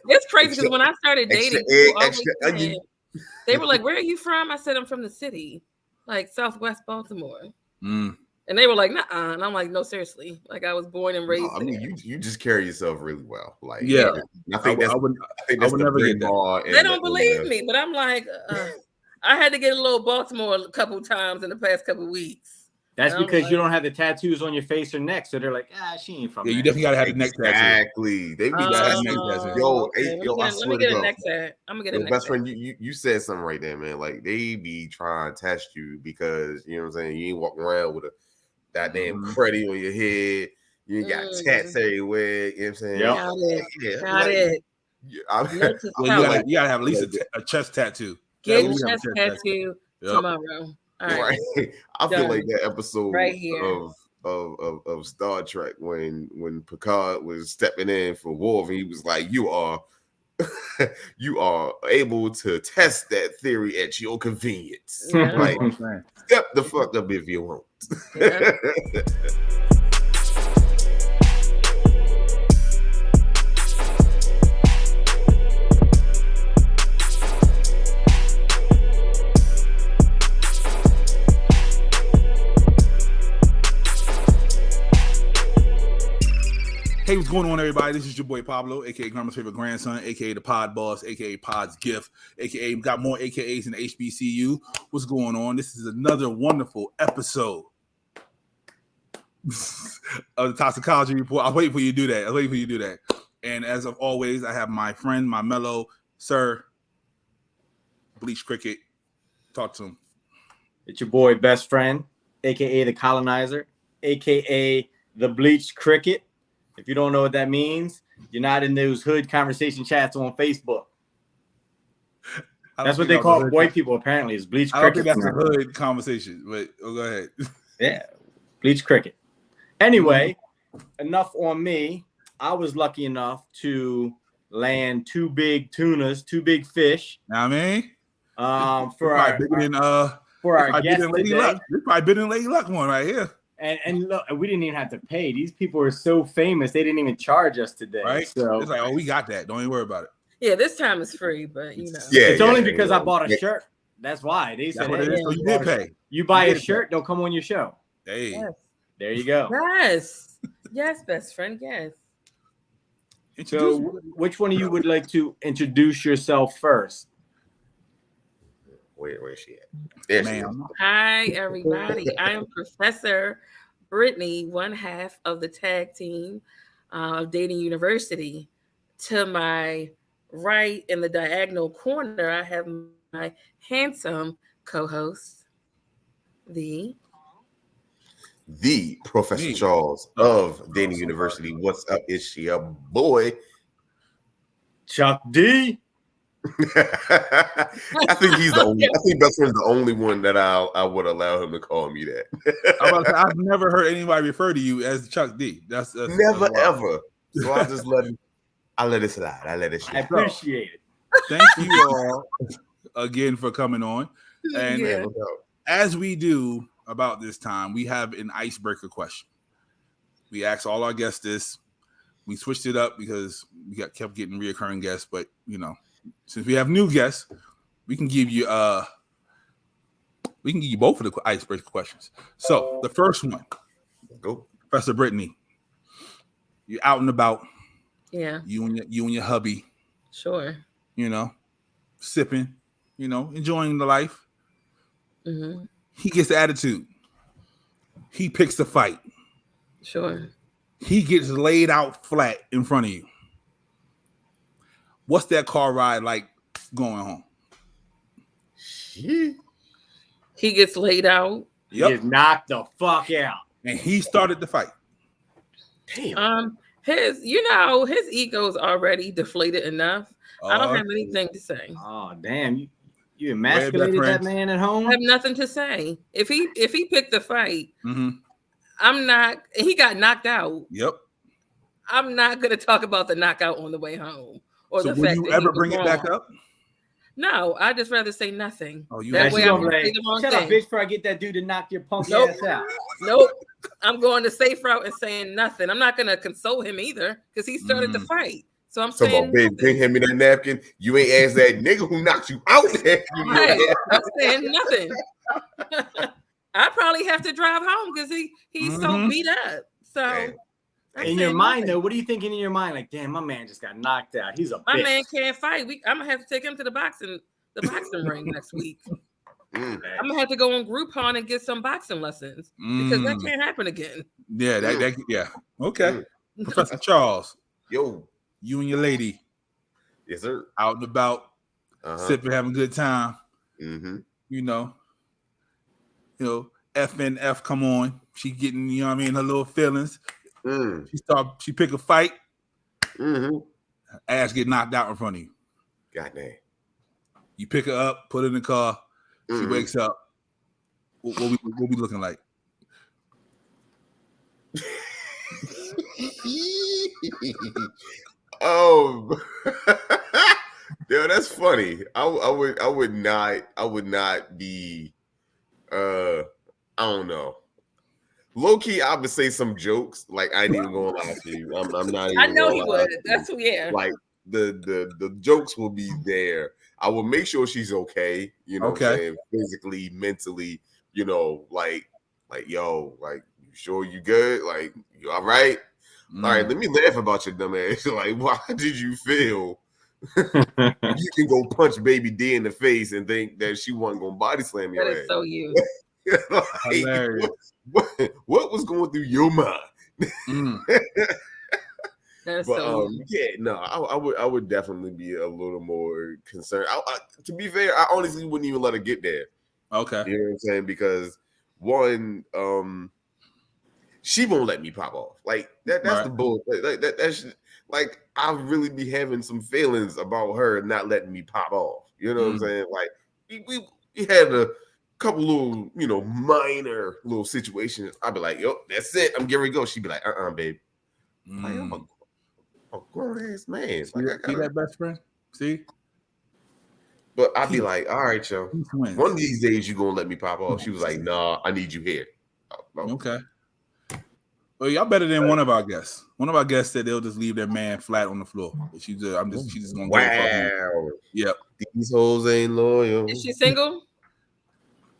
It's crazy because when I started dating, extra onion. They were like, "Where are you from?" I said, "I'm from the city, like Southwest Baltimore." And they were like, "Nuh-uh," and I'm like, "No, seriously. Like I was born and raised." I mean, you just carry yourself really well. Like, yeah. I think that's the never Bryn get that. Mawr. They don't believe me, but I'm like, I had to get a little Baltimore a couple times in the past couple weeks. That's because you don't have the tattoos on your face or neck, so they're like, she ain't from. Yeah, you definitely gotta have the neck tattoo. Exactly. They be yo, I swear to God. I'm gonna get a neck best friend. You said something right there, man. Like they be trying to test you because you know what I'm saying. You ain't walking around with that damn credit on your head. You ain't got tats everywhere. You know what I'm saying? Got it. Well, you gotta have at least a chest tattoo. Get a chest tattoo tomorrow. All right. I feel like that episode right here of Star Trek when Picard was stepping in for Worf and he was like, you are able to test that theory at your convenience. Like, step the fuck up if you want. Yeah. Hey, what's going on, everybody? This is your boy Pablo, aka Grandma's favorite grandson, aka the Pod Boss, aka Pod's Gift, aka got more AKAs in HBCU. What's going on? This is another wonderful episode of the Toxicology Report. I'll wait for you to do that. And as of always, I have my friend, my mellow sir, Bleach Cricket. Talk to him. It's your boy, best friend, aka the Colonizer, aka the Bleach Cricket. If you don't know what that means, you're not in those hood conversation chats on Facebook. That's what they call white people, apparently, is Bleach Cricket. I don't think that's a hood conversation, but go ahead. Yeah, Bleach Cricket. Anyway, enough on me. I was lucky enough to land two big tunas, two big fish. Know what I mean? For our guest today. This probably been in Lady Luck one right here. And look, we didn't even have to pay. These people are so famous, they didn't even charge us today. Right? So it's like, we got that. Don't even worry about it. Yeah, this time is free, but you know. Yeah, it's only because I bought a shirt. That's why. They said, so you did pay. You buy a shirt, they'll come on your show. Hey. Yes. There you go. Yes, best friend, yes. So which one of you would like to introduce yourself first? Where is she at? There she is. Hi, everybody. I am Professor Brittany, one half of the tag team of Dating University. To my right in the diagonal corner, I have my handsome co-host, the Professor Charles of Dating University. What's up? Is she a boy? Chuck D. I think he's the only. I think best friend's the only one that I would allow him to call me that. I've never heard anybody refer to you as Chuck D. That's never ever. So I just let it slide. I appreciate it. Thank you all again for coming on. And as we do about this time, we have an icebreaker question. We ask all our guests this. We switched it up because we kept getting reoccurring guests, but you know. Since we have new guests, we can give you both of the icebreaker questions. So the first one, go, Professor Brittany. You're out and about. Yeah. You and your hubby. Sure. You know, sipping. You know, enjoying the life. Mm-hmm. He gets the attitude. He picks the fight. Sure. He gets laid out flat in front of you. What's that car ride like going home? He gets laid out. He gets knocked the fuck out. And he started the fight. Damn. His ego's already deflated enough. I don't have anything to say. Oh, damn. You emasculated that man at home? I have nothing to say. If he picked the fight, mm-hmm. He got knocked out. Yep. I'm not gonna talk about the knockout on the way home. Or so the will fact you ever bring it back up? No, I just rather say nothing. Oh, that way I'm like, shut up, bitch, before I get that dude to knock your punk ass out. Nope. I'm going the safe route and saying nothing. I'm not gonna console him either because he started the fight. So I'm Talking saying, about, babe, can you hand me that napkin? You ain't asked that nigga who knocked you out there. right. I'm saying nothing. I probably have to drive home because he's so beat up. So in your mind, though, what are you thinking in your mind? Like, damn, my man just got knocked out. He's a my bitch. man can't fight. I'm gonna have to take him to the boxing ring next week. I'm gonna have to go on Groupon and get some boxing lessons because that can't happen again. Yeah, yeah. Okay. Professor Charles. Yo. You and your lady. Yes, sir. Out and about, sipping, having a good time. You know, FNF come on. She getting, you know what I mean, her little feelings. She pick a fight. Ass get knocked out in front of you. Goddamn. You pick her up, put her in the car. She wakes up. What we looking like? Oh, yo, that's funny. I would not be. I don't know. Low key, I would say some jokes. Like I ain't even going to lie to you. I'm not. Even I know he would. That's yeah. Like the jokes will be there. I will make sure she's okay. You know what I'm saying? Physically, mentally. You know, like yo, like you sure you good? Like you all right? All right, let me laugh about your dumb ass. Like, why did you feel you can go punch baby D in the face and think that she wasn't gonna body slam your ass? That is so you. Like, what was going through your mind? That's so yeah, no, I would definitely be a little more concerned. To be fair, I honestly wouldn't even let her get there. Okay. You know what I'm saying? Because one, she won't let me pop off. Like that's the bull. That's like I really be having some feelings about her not letting me pop off. You know what I'm saying? Like we had a couple little, minor little situations. I'd be like, yo, that's it. I'm getting ready to go. She'd be like, babe. Like, I'm a grown ass man. See that best friend? See? But I'd be like, all right, yo. One of these days you gonna let me pop off. She was like, nah, I need you here. Okay. Well, y'all better than one of our guests. One of our guests said they'll just leave their man flat on the floor. She's just gonna go. Yep. These hoes ain't loyal. Is she single?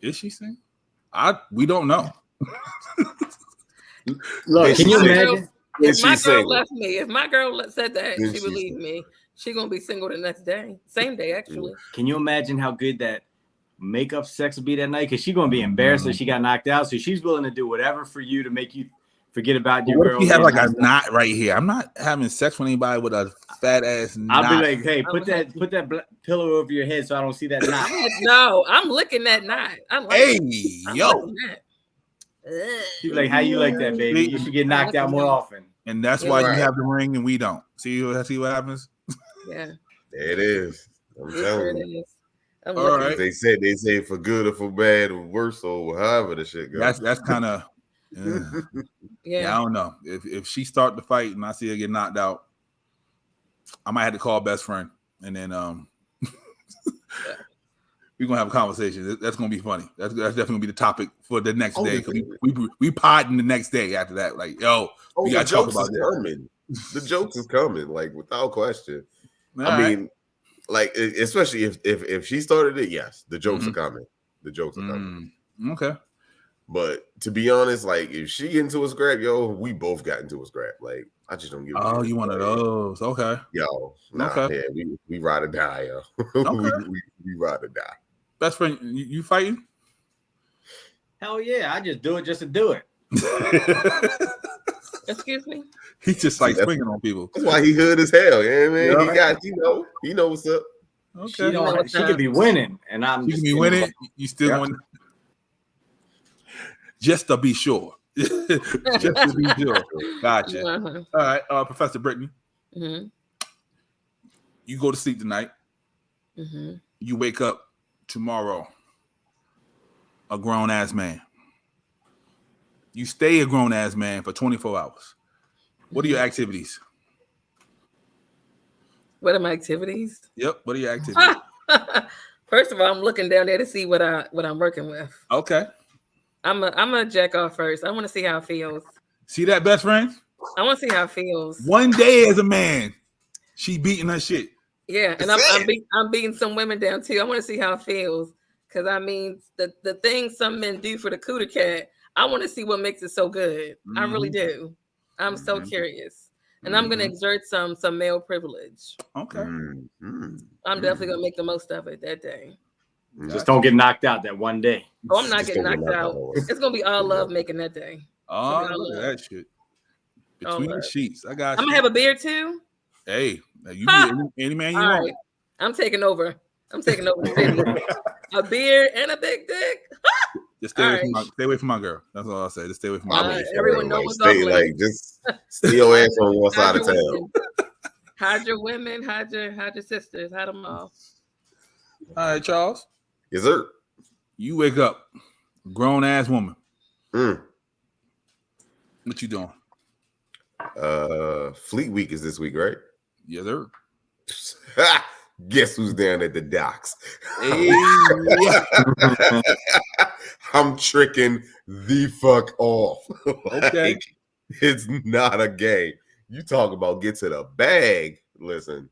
Is she single? We don't know. Look, can you imagine? If my girl left me, if my girl said that she would leave me, she's gonna be single the next day, same day actually. Can you imagine how good that makeup sex would be that night? Because she's gonna be embarrassed that she got knocked out, so she's willing to do whatever for you to make you forget about your girl. You have like a knot right here. I'm not having sex with anybody with a fat ass knot. I'll be like, hey, put that pillow over your head so I don't see that knot. No, I'm licking that knot. Yo. She's like, how you like that, baby? You should get knocked out more often. And that's why you have the ring and we don't. See what happens? Yeah. There it is. I'm telling you. All right. They say for good or for bad or worse or however the shit goes. That's kind of yeah. I don't know. If she start the fight and I see her get knocked out, I might have to call best friend and then we're gonna have a conversation. That's gonna be funny. That's definitely gonna be the topic for the next day. We podding the next day after that. Like, yo, we gotta talk about that. The jokes is coming, like without question. I mean, like especially if she started it, yes, the jokes are coming. The jokes are coming. Okay. But to be honest, like if she get into a scrap, yo, we both got into a scrap. Like I just don't give a shit. Oh, you one of those? Okay. Yo, yeah, we ride or die, yo. Okay. we ride or die. Best friend, you fighting? Hell yeah, I just do it just to do it. Excuse me? He just like swinging on people. That's why he hood as hell, yeah, man. Yeah, he got, he know what's up. Okay. She could be winning, and I'm. She could be winning. You still want just to be sure. Just to be sure. Gotcha. All right, Professor Brittany. You go to sleep tonight. You wake up tomorrow a grown-ass man. You stay a grown-ass man for 24 hours. What are your activities? What are my activities? Yep. What are your activities? First of all, I'm looking down there to see what I'm working with. Okay. I'm a jack off first. I want to see how it feels. See that, best friend? I want to see how it feels. One day as a man. She beating her shit. Yeah, and I'm beating some women down too. I want to see how it feels because I mean the things some men do for the cooter cat. I want to see what makes it so good. I really do. I'm so curious, and I'm going to exert some male privilege. Okay. I'm definitely going to make the most of it that day. Just don't get knocked out that one day. Oh, I'm not getting knocked out. It's going to be all love making that day. Oh, look at that shit. Between the sheets. I got I'm going to have a beer too. Hey, you be any man you want. Right. I'm taking over the city. A beer and a big dick. Just stay away from my girl. That's all I'll say. Just stay away from my girl. Everyone knows what's up. Just stay your ass on one side of town. Hide your women, hide your sisters, hide them all. All right, Charles. Yes, sir. You wake up, grown ass woman. What you doing? Fleet Week is this week, right? Yes, sir. Guess who's down at the docks? Hey. I'm tricking the fuck off. Okay. It's not a game. You talk about get to the bag. Listen.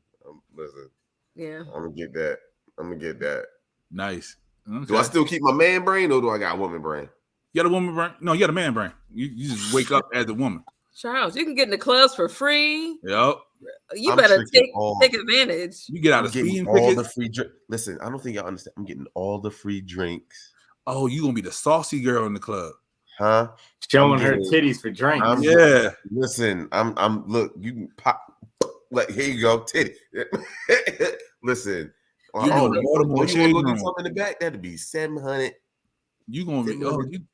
Yeah. I'm gonna get that. Nice. Okay. Do I still keep my man brain or do I got a woman brain? You got a woman brain? No, you got a man brain. You just wake up as a woman. Charles, you can get in the clubs for free. Yep. You better take advantage. You get out of speeding all the free drink. Listen, I don't think y'all understand. I'm getting all the free drinks. Oh, you gonna be the saucy girl in the club, huh? Showing her titties for drinks. Listen, I'm look. You can pop. Like here you go, titty. Listen. You want to go get something in the back? That'd be 700. You gonna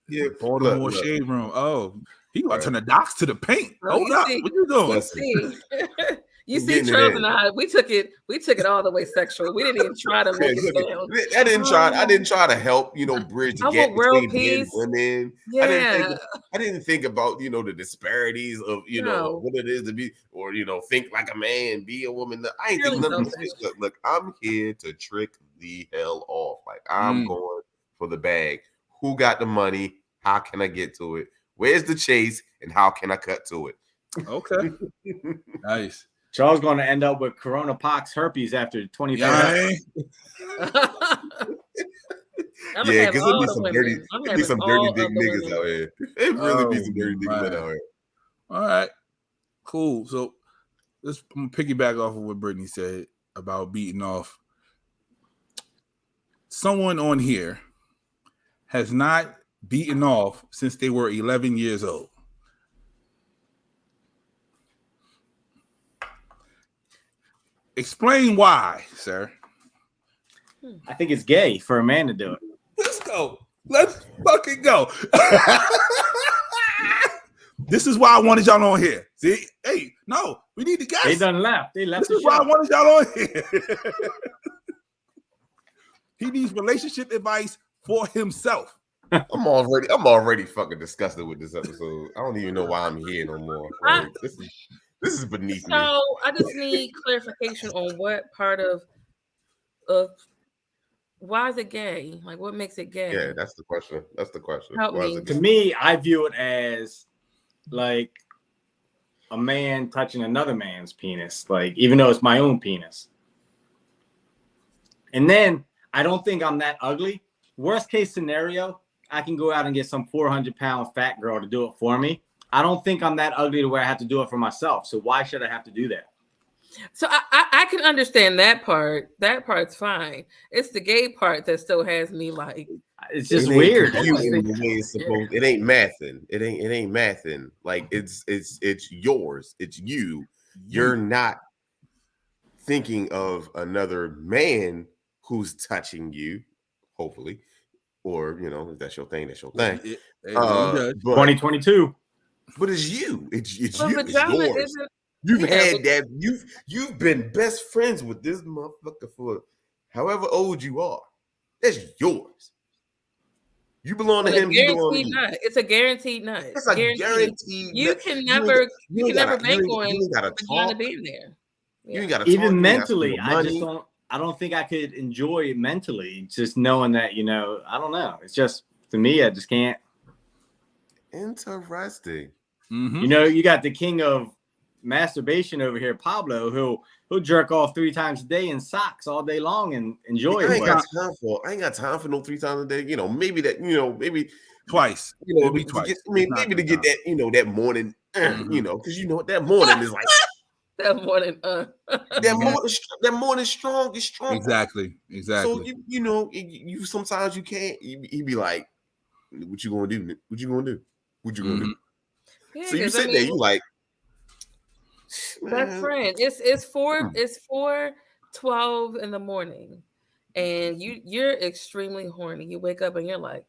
be Baltimore shade room. Oh, he gonna turn the docks to the paint. Hold up, what you doing? You see, Charles and I, we took it all the way sexual. We didn't even try to make it down. I didn't try to help, bridge the gap between men and women. Yeah. I didn't think about, the disparities of, what it is to be, or, think like a man, be a woman. I ain't thinking nothing. Look, I'm here to trick the hell off. Like, I'm going for the bag. Who got the money? How can I get to it? Where's the chase? And how can I cut to it? Okay. Nice. Charles going to end up with Corona pox herpes after 25. Yeah, because there'll be some dirty dick niggas out here. It really be some dirty dick men out here. All right. Cool. So I'm going to piggyback off of what Brittany said about beating off. Someone on here has not beaten off since they were 11 years old. Explain why, sir. I think it's gay for a man to do it. Let's go. Let's fucking go. This is why I wanted y'all on here. See? Hey, no, we need the guys. They done left. They left. This is why I wanted y'all on here. He needs relationship advice for himself. I'm already fucking disgusted with this episode. I don't even know why I'm here no more. Like, this is beneath me. So I just need clarification on what part of why is it gay? Like, what makes it gay? Yeah, that's the question. Help me. To me, I view it as like a man touching another man's penis, like even though it's my own penis. And then I don't think I'm that ugly. Worst case scenario, I can go out and get some 400-pound fat girl to do it for me. I don't think I'm that ugly to where I have to do it for myself. So why should I have to do that? So I can understand that part. That part's fine. It's the gay part that still has me like. It's just weird. It ain't mathing. It ain't mathing. Like it's yours. It's you. You're not thinking of another man who's touching you, hopefully, or if that's your thing, that's your thing. 2022. But it's you. It's you. It's yours. You've had that. You've been best friends with this motherfucker for however old you are. That's yours. You belong to him. You belong to you. It's a guaranteed nut. It's a guaranteed. You can never bank on vagina being there. You ain't got to even mentally. I don't think I could enjoy it mentally. Just knowing that I don't know. It's just to me, I just can't. Interesting. Mm-hmm. You got the king of masturbation over here, Pablo, who'll he'll jerk off 3 times a day in socks all day long and enjoy it. I ain't got time for no 3 times a day. Maybe maybe twice. Maybe twice. To get that, that morning, because that morning is like that morning, that morning strong is strong. Exactly. So you sometimes you can't. He be like, "What you gonna do? What you gonna do? What you gonna do?" Yeah, so you sit there, you like, best friend. It's 4:12 in the morning, and you're extremely horny. You wake up and you're like,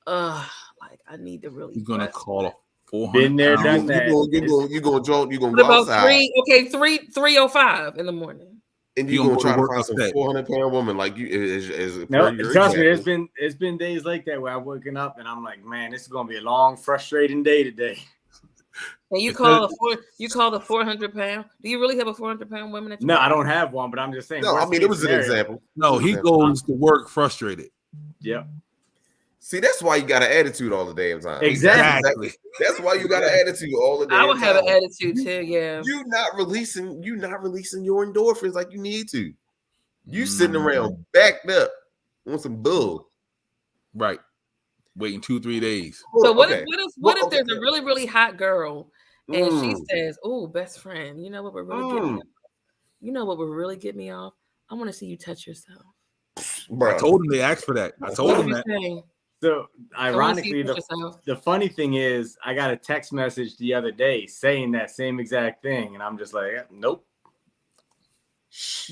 like I need to really. He's gonna call a 400. Been there, done that. You gonna go about outside. 3:05 in the morning. And you gonna try to find some 400-pound woman like you is no, trust me, it's been days like that where I've woken up and I'm like, man, this is gonna be a long, frustrating day today. And you call the 400-pound? Do you really have a 400-pound woman? No, I don't have one, but I'm just saying. No, I mean it was an example. No, he goes to work frustrated. Yep. See, that's why you got an attitude all the damn time. Exactly. That's why you got an attitude all the damn time. I would have an attitude too. Yeah. You're not releasing your endorphins like you need to. You sitting around backed up on some bull. Right. Waiting 2-3 days. So what if there's a really, really hot girl and she says, "Oh, best friend, you know what would really get me off? You know what would really get me off? I want to see you touch yourself." Bro. I told him they asked for that. I told him that. So ironically, the funny thing is, I got a text message the other day saying that same exact thing, and I'm just like, nope.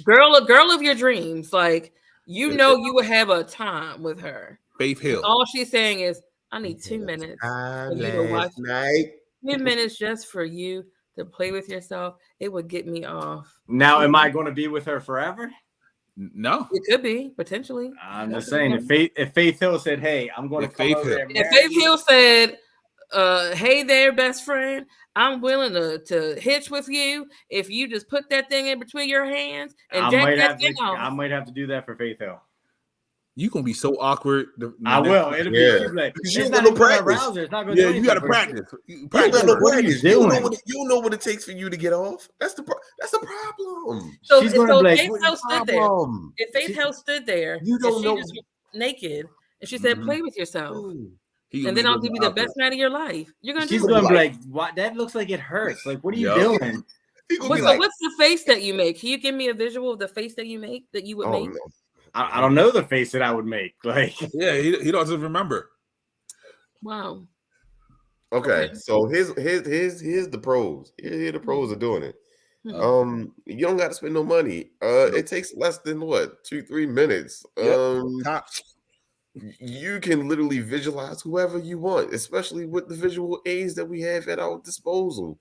Girl of your dreams, like you would have a time with her. Faith Hill. All she's saying is, I need 2 minutes for you to watch. 2 minutes just for you to play with yourself. It would get me off. Now, am I going to be with her forever? No, it could be potentially. I'm just saying, if Faith Hill said, "Hey, I'm going to come over there," if Faith Hill said, "Hey there, best friend, I'm willing to hitch with you if you just put that thing in between your hands and jack that thing off." I might have to do that for Faith Hill. You gonna be so awkward. I will. It'll be like it's not going to arouse her. It's not going to. Yeah, you got to practice. You know what it takes for you to get off. That's the problem. So she's going to be like, if Faith Hill stood there, you don't know, she just was naked, and she said, "Play with yourself." And then I'll give you the best night of your life. You're gonna. She's gonna be like, "What? That looks like it hurts. Like, what are you doing?" What's the face that you make? Can you give me a visual of the face that you make that you would make? No. I don't know the face that I would make. Like, yeah, he doesn't remember. Wow. Okay, so here's the pros. Here the pros of doing it. You don't got to spend no money. It takes less than 2-3 minutes. You can literally visualize whoever you want, especially with the visual aids that we have at our disposal.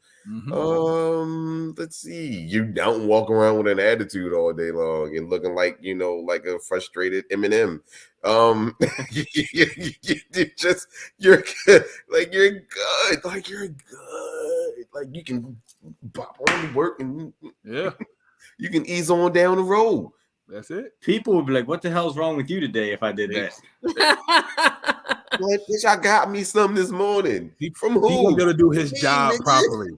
Let's see. You don't walk around with an attitude all day long and looking like like a frustrated Eminem. You're good. Like you're good. Like you can pop on to work and you can ease on down the road. That's it. People would be like, "What the hell's wrong with you today?" If I did that. What, bitch, I got me some this morning. From who? He's gonna do his job properly.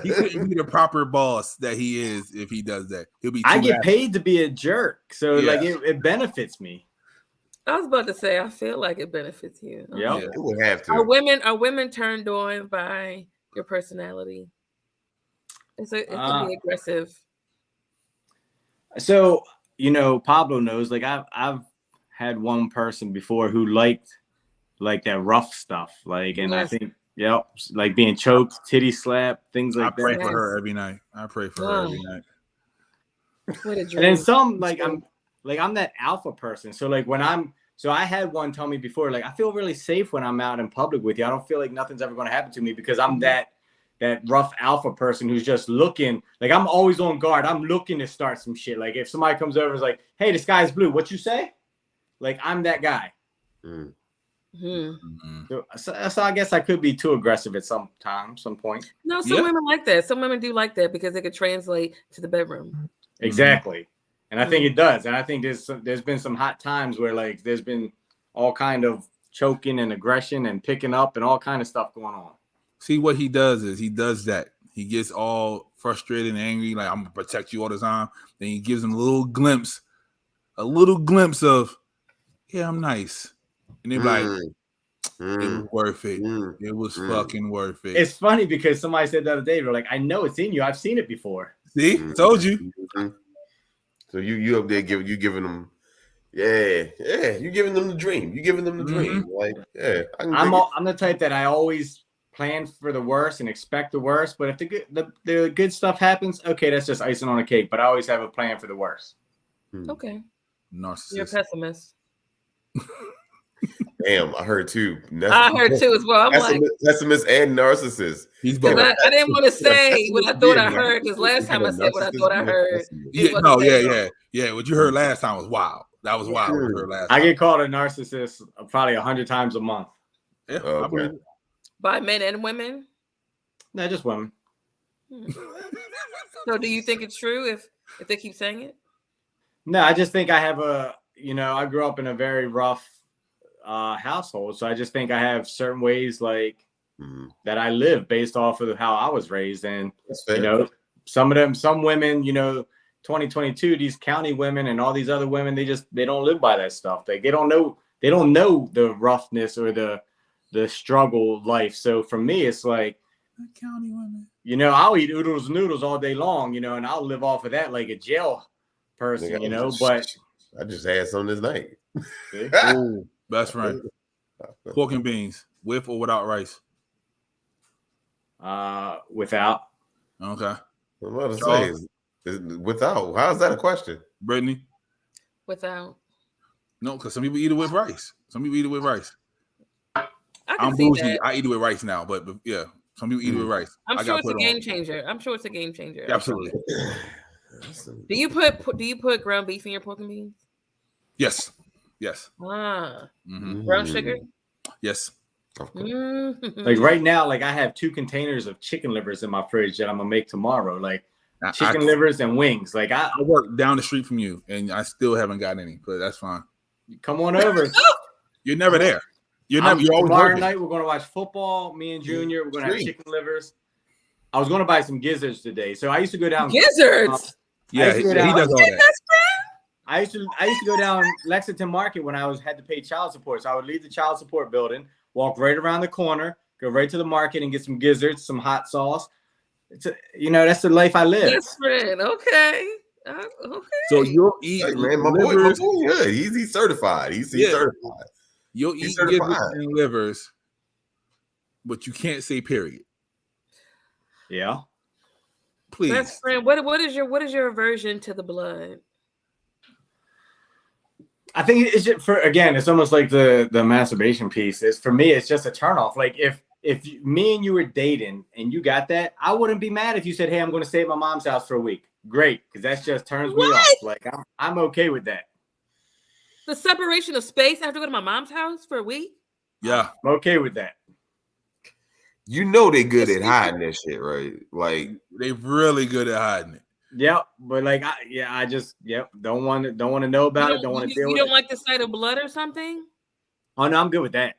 He couldn't be the proper boss that he is if he does that. He'll be. I get paid to be a jerk, so like it benefits me. I was about to say, I feel like it benefits you. Yeah, it would have to. Are women turned on by your personality? It can be aggressive. So. Pablo knows, like I've had one person before who liked like that rough stuff, like, and I think, like being choked, titty slap, things like that. I pray for her every night. What a dream. And then some, like I'm that alpha person. So like I had one tell me before, like, I feel really safe when I'm out in public with you. I don't feel like nothing's ever going to happen to me because I'm that rough alpha person who's just looking, like I'm always on guard. I'm looking to start some shit. Like if somebody comes over and is like, "Hey, the sky's blue. What you say?" Like I'm that guy. So I guess I could be too aggressive at some point. No, some women like that. Some women do like that because it could translate to the bedroom. Exactly. And I think it does. And I think there's been some hot times where like there's been all kind of choking and aggression and picking up and all kind of stuff going on. See, what he does is he does that. he gets all frustrated and angry, like I'm gonna protect you all the time. Then he gives him a little glimpse of, yeah, I'm nice. And they're like, it was worth it. It was fucking worth it. It's funny because somebody said the other day, they're like, I know it's in you. I've seen it before. See, told you. So you up there giving them, you giving them the dream. You giving them the dream. Like, yeah, I'm the type that I always plan for the worst and expect the worst. But if the good stuff happens, okay, that's just icing on a cake. But I always have a plan for the worst. Okay. Narcissist. You're a pessimist. Damn, I heard too. I heard too as well. I'm like pessimist and narcissist. He's both. I didn't want to say what I thought I heard because last time I said what I thought I heard. Yeah. What you heard last time was wild. That was wild. What you heard last time. I get called a narcissist probably 100 times a month. Yeah, I believe it. By men and women? No, just women. So do you think it's true if they keep saying it? No, I just think I have I grew up in a very rough household. So I just think I have certain ways that I live based off of how I was raised. And, some women, 2022, these county women and all these other women, they don't live by that stuff. They don't know the roughness or the struggle life. So for me, it's like, county women, I'll eat oodles and noodles all day long, and I'll live off of that like a jail person, but I just had some this night. Ooh, best friend. Pork and beans, with or without rice? Without. Okay. I'm about to say is without. How's that a question? Brittany? Without. No, because some people eat it with rice. Some people eat it with rice. I'm bougie. That. I eat it with rice now, but yeah, some people eat it with rice. I'm sure it's a game changer. Yeah, absolutely. Do you put ground beef in your pork and beans? Yes. Brown sugar? Yes. Like right now, I have 2 containers of chicken livers in my fridge that I'm gonna make tomorrow. Chicken livers and wings. I work down the street from you, and I still haven't gotten any, but that's fine. Come on over. You're never there. You're always tomorrow working. night we're gonna watch football. Me and Junior, we're gonna have chicken livers. I was gonna buy some gizzards today, so I used to go down gizzards. He does all that. I used to go down Lexington Market when I had to pay child support. So I would leave the child support building, walk right around the corner, go right to the market and get some gizzards, some hot sauce. That's the life I live. Yes, friend. Okay. So you'll eat, man. My boy good. He's certified. He's certified. You'll eat gizzards and livers, but you can't say period. Yeah. Please. Best friend, what is your aversion to the blood? I think it's just it's almost like the masturbation piece. For me, it's just a turnoff. Like if me and you were dating and you got that, I wouldn't be mad if you said, "Hey, I'm going to stay at my mom's house for a week." Great, because that just turns me off. Like I'm okay with that. The separation of space. I have to go to my mom's house for a week. Yeah, I'm okay with that. They good at hiding that shit, right? Like they're really good at hiding it. Yep, but I just don't want to know about it. Don't want to deal with it. You don't like the sight of blood or something? Oh no, I'm good with that.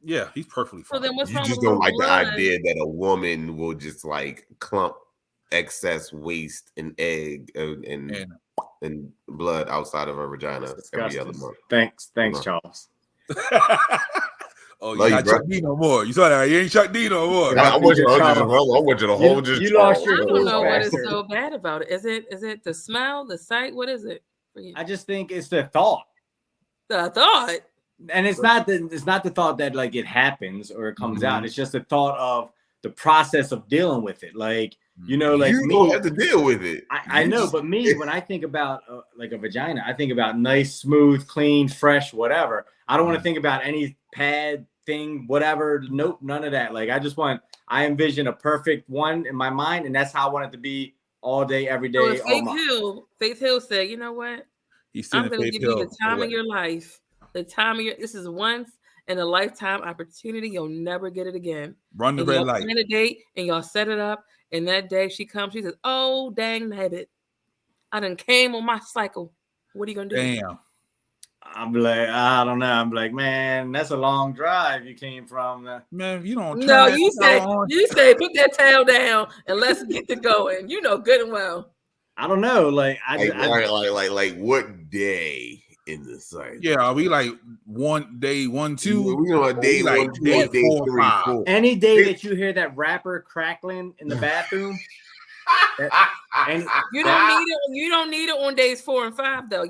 Yeah, he's perfectly fine. So then what's you wrong just with don't like blood? the idea that a woman will just clump excess waste and egg and blood outside of her vagina every other month. Thanks, Charles. Oh, you're not Chuck D no more. You saw that? You ain't Chuck D no more. I want you to hold your. You lost your. I don't know what is so bad about it. Is it the smell, the sight? What is it for you? I just think it's the thought. The thought. And it's not the thought that it happens or it comes out. It's just the thought of the process of dealing with it. You don't have to deal with it. I know, but me, when I think about a vagina, I think about nice, smooth, clean, fresh, whatever. I don't want to think about any pad thing, whatever. Nope, none of that. I envision a perfect one in my mind, and that's how I want it to be all day, every day. So Faith Hill said, you know what? I'm going to give you the time of your life. This is once in a lifetime opportunity. You'll never get it again. Run the red light. Plan a date and y'all set it up. And that day she comes, she says, "Oh, dang nabbit. I done came on my cycle. What are you going to do?" Damn. I'm like, I don't know. I'm like, man, that's a long drive. You came from. Man, you don't. No, you say put that towel down and let's get to going. You know good and well. I don't know. Like what day in the cycle? Yeah, are we like day 1, 2? We on day like 1, 2, day 4, 3, 4. Any day that you hear that wrapper crackling in the bathroom. And you don't need it on days 4 and 5 though.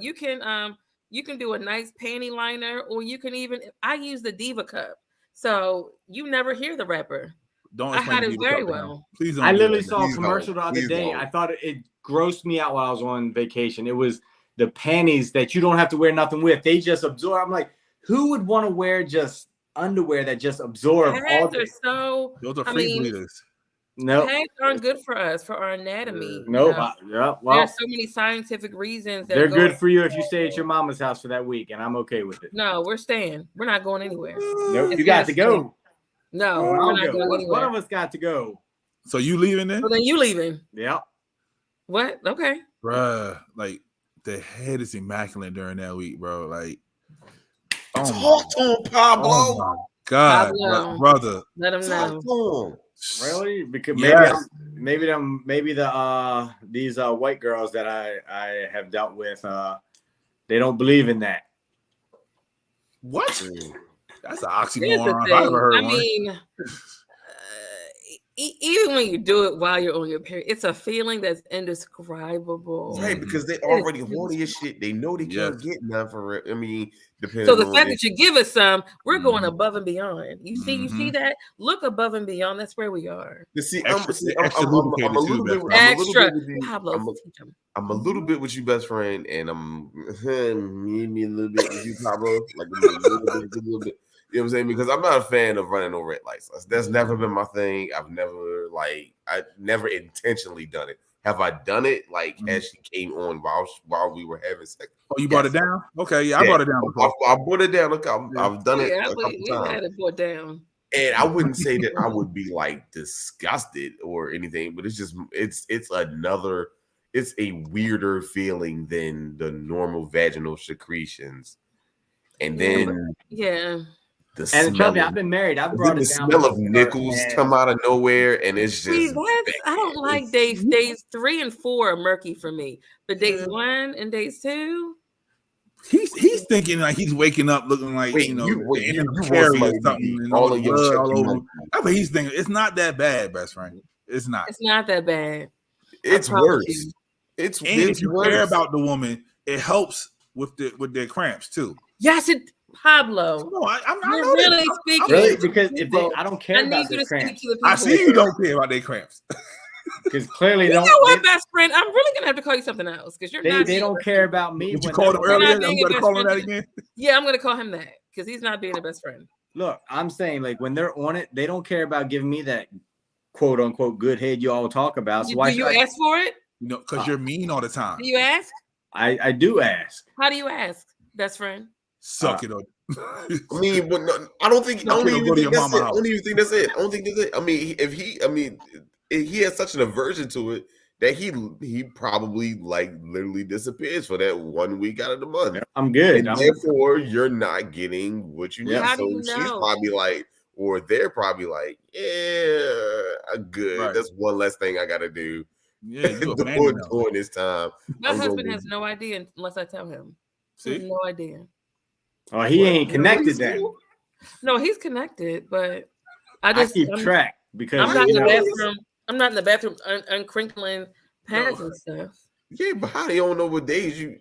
You can do a nice panty liner, or you can even, I use the Diva cup, so you never hear the wrapper. I had it very well. Please don't. I literally saw a commercial the other day. I thought it grossed me out while I was on vacation. It was the panties that you don't have to wear nothing with. They just absorb. I'm like, who would want to wear just underwear that just absorb all the those are free bleeders. No, pads aren't good for us, for our anatomy. Nope. Well, there's so many scientific reasons that they're good for you if you stay at your mama's house for that week, and I'm okay with it. No, we're staying. We're not going anywhere. Nope, you got to go. No, we're not going anywhere. One of us got to go. So you leaving then? Well, then you leaving. Yep. What? Okay. Bruh, like the head is immaculate during that week, bro. Like, talk to him, Pablo. Oh my God, brother. Let him know. Really? Because maybe these white girls that I have dealt with, they don't believe in that. What? That's an oxymoron. I've never heard one. I mean, even when you do it while you're on your period, it's a feeling that's indescribable. Right, because they already horny as shit. They know they can't get none for it. I mean, depending. So the fact that you give us some, we're going above and beyond. You see that? Look above and beyond. That's where we are. You see, I'm a little bit with you, best friend, and I'm me a little bit with you, Pablo. Like a little bit. You know what I'm saying? Because I'm not a fan of running no red lights. That's never been my thing. I never intentionally done it. Have I done it as she came on while we were having sex? Oh, you brought it down? Okay, yeah, I brought it down before. I brought it down. Look, I've done it a couple times. Had it brought down. And I wouldn't say that I would be disgusted or anything, but it's just it's a weirder feeling than the normal vaginal secretions. And then and trust me, I've been married. I've brought it down. The smell of nickels come out of nowhere, and it's just. I don't like days 3 and 4 are murky for me, but days 1 and days 2. He's thinking like he's waking up looking like you carry or something, and all over. That's what he's thinking. It's not that bad, best friend. It's not. It's not that bad. It's worse. It's if you care about the woman, it helps with their cramps too. Yes, Pablo. No, I'm not really speaking. Really? Because I don't care about their cramps. I see you don't care about their cramps. Because clearly, you know what, best friend? I'm really gonna have to call you something else because they don't care about me. Did you call them earlier? I'm gonna call him that again. Yeah, I'm gonna call him that because he's not being a best friend. Look, I'm saying when they're on it, they don't care about giving me that quote unquote good head you all talk about. So do you ask for it? No, because you're mean all the time. Do you ask? I do ask. How do you ask, best friend? Suck it up. I mean, but no, I don't even think that's it. I mean, if he has such an aversion to it that he probably literally disappears for that 1 week out of the month. I'm good. And therefore, you're not getting what you need. How so she's probably or they're probably yeah, good. Right. That's one less thing I got to do. Yeah, during this time. My husband has no idea unless I tell him. He has no idea. Oh, he ain't connected then. No, he's connected, but I keep track because I'm not in the bathroom. I'm not in the bathroom uncrinkling pads and stuff. Yeah, but how do you don't know what days you?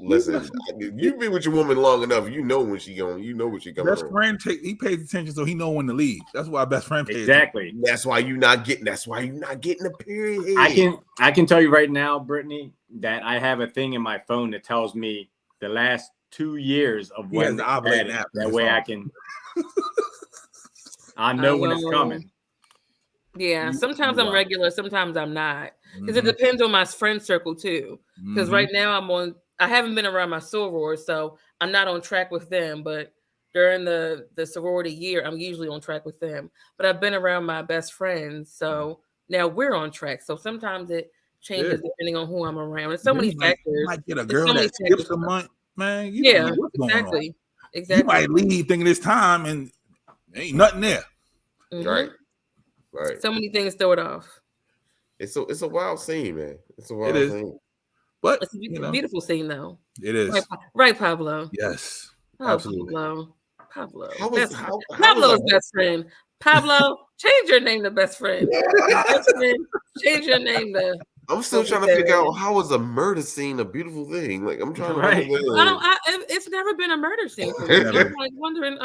Listen, you've been with your woman long enough. You know when she going. You know what she coming. Best friend he pays attention, so he know when to leave. That's why best friend pays exactly. Attention. That's why you're not getting a period. I can tell you right now, Brittany, that I have a thing in my phone that tells me the last 2 years of when that way I can. I know when it's coming. Yeah, sometimes I'm regular, sometimes I'm not. Because it depends on my friend circle too. Because right now I haven't been around my soror, so I'm not on track with them. But during the sorority year, I'm usually on track with them. But I've been around my best friends, so now we're on track. So sometimes it changes depending on who I'm around. There's so many factors. You might get a girl that skips a month man, you don't know what's going on. Exactly. You might leave thinking it's time and ain't nothing there. Right. So many things throw it off. It's a wild scene, man. It's a wild scene. But it's a beautiful scene, though. It is. Right, Pablo? Yes. Oh, absolutely. Pablo. Pablo's best friend. Pablo, change your name to best friend. Best friend, change your name to... I'm still trying to figure out how is a murder scene a beautiful thing. Like I'm trying to understand. It's never been a murder scene for me. I'm like wondering.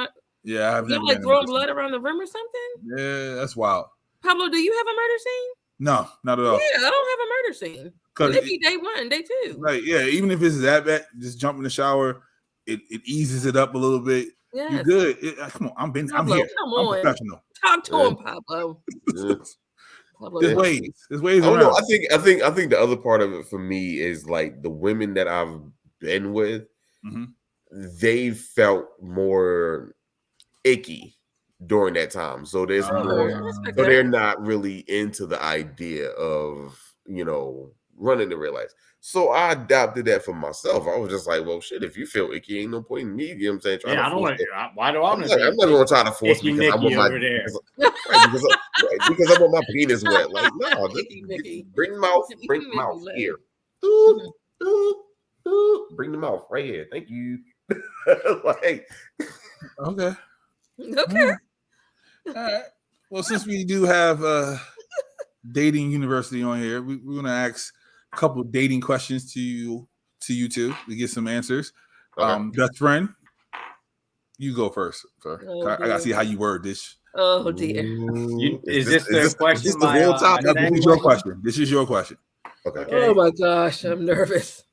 Yeah, I've never like throwing blood around the room or something. Yeah, that's wild. Pablo, do you have a murder scene? No, not at all. Yeah, I don't have a murder scene. Because it be day 1, day 2. Right. Yeah, even if it's that bad, just jump in the shower. It eases it up a little bit. Yes. You're good. Come on, I'm here. I'm professional. Talk to him, Pablo. There's ways I don't around. know. I think the other part of it for me is like the women that I've been with, they felt more icky during that time. So there's more. So they're not really into the idea of running the red lights. So I adopted that for myself. I was just like, well, shit, if you feel icky, ain't no point in me. You know what I'm saying? I don't want to. Why do I want to? I'm not going to try to force because I want my because I want my penis wet. Like, no, bring the mouth here. Bring the mouth right here. Thank you. Okay. Okay. All right. Well, since we do have Dating University on here, we're going to ask a couple dating questions to you two to get some answers. Okay. Best friend, you go first, sir. I got to see how you word this. Oh, dear. Is this the question? Is this the real topic? This is your question. This is your question. Okay. Oh, my gosh. I'm nervous.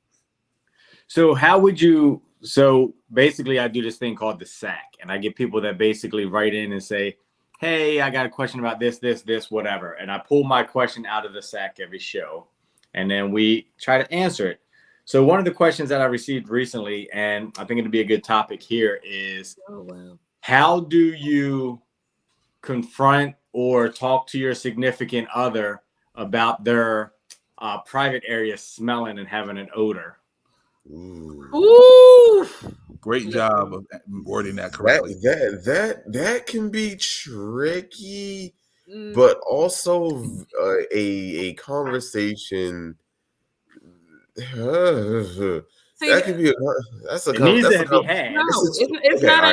So how would you... So basically, I do this thing called the SAC, and I get people that basically write in and say, hey, I got a question about this, whatever. And I pull my question out of the SAC every show, and then we try to answer it. So one of the questions that I received recently, and I think it'd be a good topic here, is how do you confront or talk to your significant other about their private area smelling and having an odor? Ooh. Great job of wording that correctly. That can be tricky, but also a conversation. That could be that's a. It needs to be had. No, it's not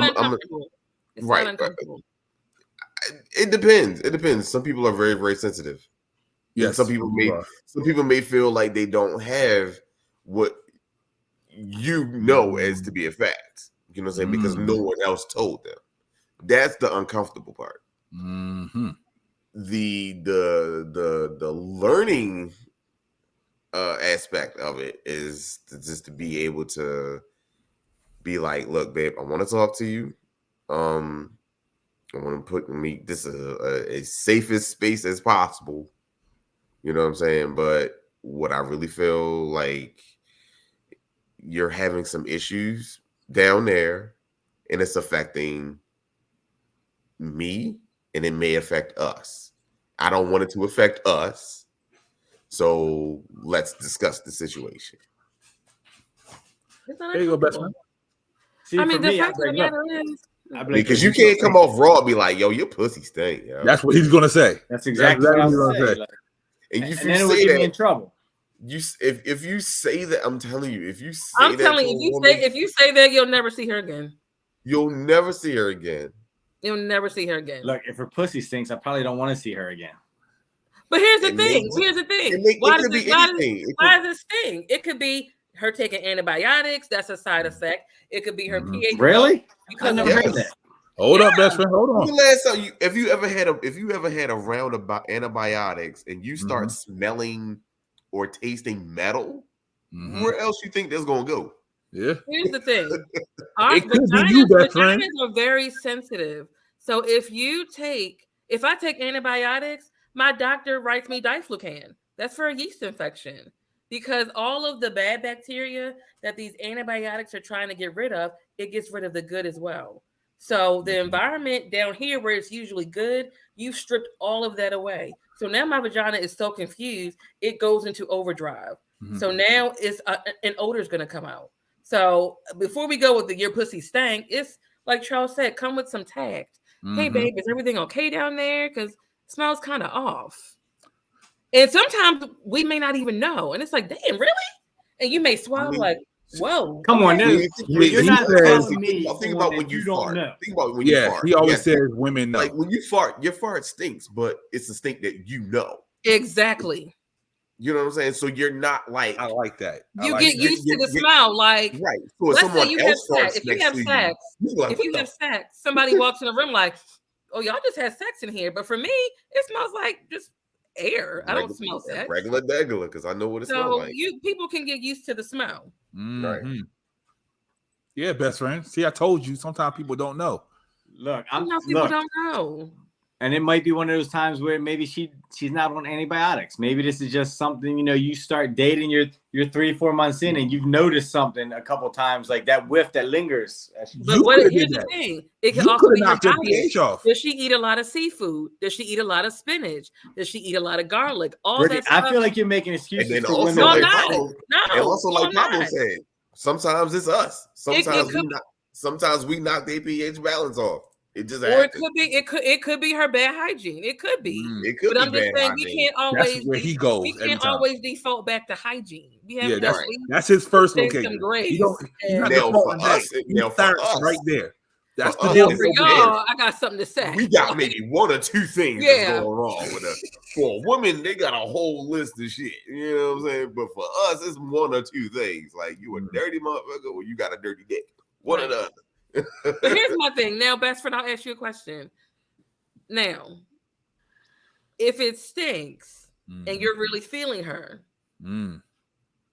uncomfortable. It's not uncomfortable. It depends. It depends. Some people are very, very sensitive. Yes. Some people may feel like they don't have what as to be a fact. You know what I'm saying? Because no one else told them. That's the uncomfortable part. The learning aspect of it is just to be able to be like, look, babe, I want to talk to you. I want to put this a safest space as possible. You know what I'm saying? But what I really feel like you're having some issues down there, and it's affecting me, and it may affect us. I don't want it to affect us. So let's discuss the situation. There you go, best friend. See, I mean, the fact of the matter is, because you can't come off raw and be like, yo, your pussy stink. Yo. That's what he's gonna say. That's exactly what I'm gonna say. And then it would get me in trouble. If you say that, I'm telling you, if you say if you say that, you'll never see her again. You'll never see her again. You'll never see her again. Look, if her pussy stinks, I probably don't want to see her again. But here's the thing. Why does it sting? It could be her taking antibiotics. That's a side effect. It could be her pH. Really? I never heard that. Hold up, best friend. Hold on. The last time if you ever had a round of antibiotics and you start smelling or tasting metal, where else you think that's gonna go? Yeah. Here's the thing. Vaginas are very sensitive. So if I take antibiotics, my doctor writes me diflucan. That's for a yeast infection. Because all of the bad bacteria that these antibiotics are trying to get rid of, it gets rid of the good as well. So the environment down here where it's usually good, you stripped all of that away. So now my vagina is so confused, it goes into overdrive. So now it's an odor is going to come out. So before we go with the your pussy stank, it's like Charles said, come with some tact. Hey, babe, is everything okay down there? Because it smells kind of off. And sometimes we may not even know. And it's like, damn, really? And you may swallow like, whoa. Come on, you're not telling me. Think about when you fart. Know. Think about when you fart. He always says women know. Like when you fart, your fart stinks, but it's a stink that you know. Exactly. You know what I'm saying? So you're not like, I like that. You get used to the smell. Like, right. So let's someone say you else have sex. If you have sex, somebody walks in the room like, oh, y'all just had sex in here. But for me, it smells like just air. I don't smell sex. Regular, because I know what it smells like. So people can get used to the smell. Right. Yeah, best friend. See, I told you. Sometimes people don't know. Look, people don't know. And it might be one of those times where maybe she's not on antibiotics. Maybe this is just something, you start dating, you're 3-4 months in, and you've noticed something a couple times, like that whiff that lingers. But here's the thing. It can also be her diet. Does she eat a lot of seafood? Does she eat a lot of spinach? Does she eat a lot of garlic? All Brittany, that stuff. I feel like you're making excuses. And then for also, women. like Pablo said, sometimes it's us. Sometimes we knock their pH balance off. It just happens. It could be her bad hygiene. It could be. It could but be I'm just saying hygiene. we can't always that's where he goes. We can't always default back to hygiene. That's his first location. Now for us, right there. That's for y'all. I got something to say. We got maybe one or two things that's going wrong with us. For a woman, they got a whole list of shit. You know what I'm saying? But for us, it's one or two things. Like you a dirty motherfucker or you got a dirty dick. One or the other. But here's my thing. Now, best friend, I'll ask you a question. Now, if it stinks and you're really feeling her,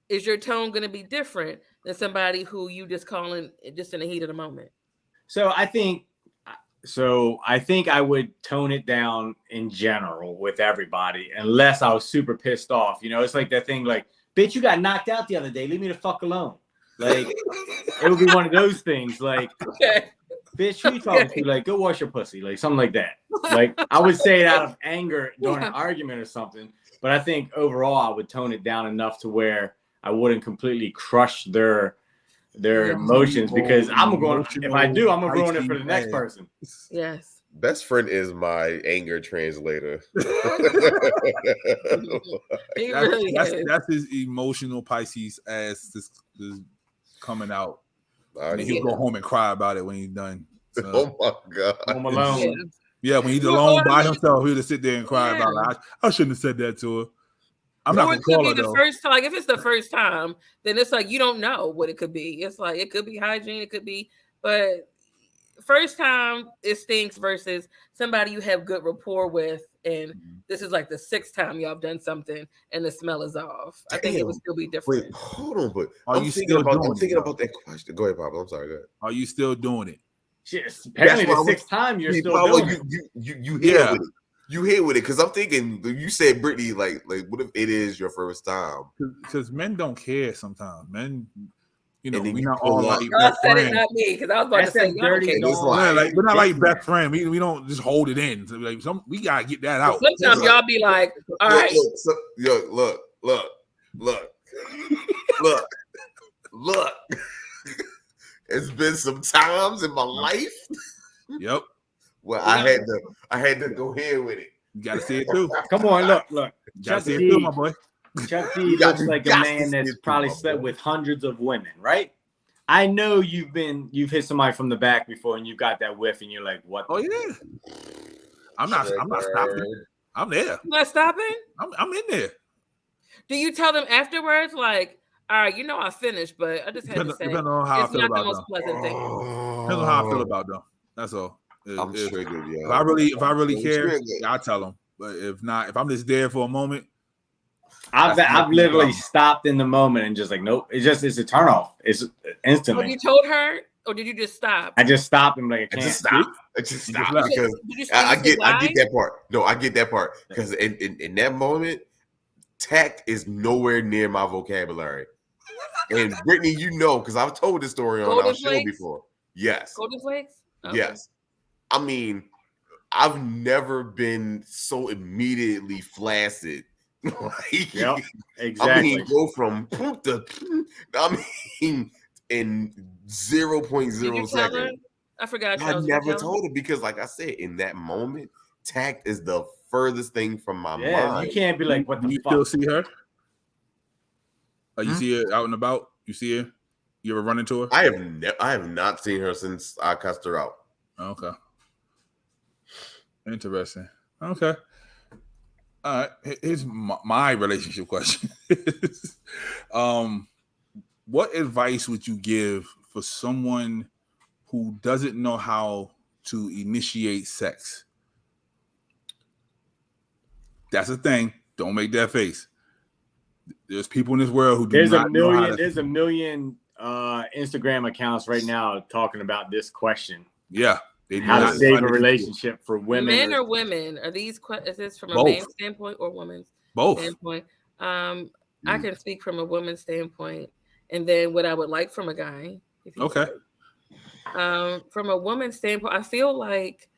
is your tone going to be different than somebody who you just calling just in the heat of the moment? So I think I would tone it down in general with everybody, unless I was super pissed off. It's like that thing, like, bitch, you got knocked out the other day. Leave me the fuck alone. Like, it would be one of those things, like, bitch, who you talking to? Like, go wash your pussy, like something like that. Like, I would say it out of anger during an argument or something, but I think overall I would tone it down enough to where I wouldn't completely crush their emotions, because if I do, I'm gonna ruin it for the next person. Yes. Best friend is my anger translator. That's his emotional Pisces ass is coming out. And he'll go home and cry about it when he's done. So. Oh my God. Home alone. Yeah, when he's alone by himself, he'll just sit there and cry about it. I shouldn't have said that to her. I'm not gonna call her though. First time, like if it's the first time, then it's like you don't know what it could be. It's like it could be hygiene, it could be, but first time it stinks versus somebody you have good rapport with, and this is like the 6th time y'all have done something and the smell is off. I think it would still be different. Wait, hold on, but I'm thinking about that question. Go ahead, Pablo. I'm sorry. Go ahead. Are you still doing it? Yes. Apparently, the 6th time you're still doing it. You hear with it. You hit with it, because I'm thinking you said, Brittany, like what if it is your first time? Because men don't care sometimes. Men, we're not all like best friend. Said it, not me, because I was about to say dirty. We're not like best friend. We don't just hold it in. So we gotta get that out. Sometimes y'all be like, all right, look. It's been some times in my life. Yep. Well, I had to go here with it. You gotta see it too. Come on, look. You gotta see it too, my boy. Chuck D looks like a man that's probably slept with hundreds of women, right? I know you've hit somebody from the back before, and you got that whiff, and you're like, "What?" Oh yeah. I'm not stopping. I'm there. You not stopping? I'm in there. Do you tell them afterwards, like, all right, I finished, but I just had to say, depending on how I feel about them. Pleasant thing. Depends on how I feel about them. That's all. I'm triggered, yeah. If I really care, I'll tell them. But if not, if I'm just there for a moment, I've literally stopped in the moment and just like, nope. It's a turn off. It's instantly. So you told her, or did you just stop? I just stopped and like I can't. I just stopped because I get that part. No, I get that part because in that moment, tact is nowhere near my vocabulary. And Brittany, because I've told this story on our show before. Yes. Golden flakes? Okay. Yes. I mean, I've never been so immediately flaccid. Yep, exactly. I mean, go from in 0.0 seconds. I forgot. I never told her because, like I said, in that moment, tact is the furthest thing from my mind. You can't be like, what the you fuck? Still see her? You see her out and about? You see her? You ever run into her? I have not seen her since I cussed her out. Okay. Interesting. Okay. All right. Here's my relationship question. What advice would you give for someone who doesn't know how to initiate sex? That's the thing. Don't make that face. There's people in this world who There's a million Instagram accounts right now talking about this question. Yeah. How to save a relationship for women. Men or women? Are these is this from a man's standpoint or woman's standpoint? I can speak from a woman's standpoint, and then what I would like from a guy. Okay. From a woman's standpoint, I feel like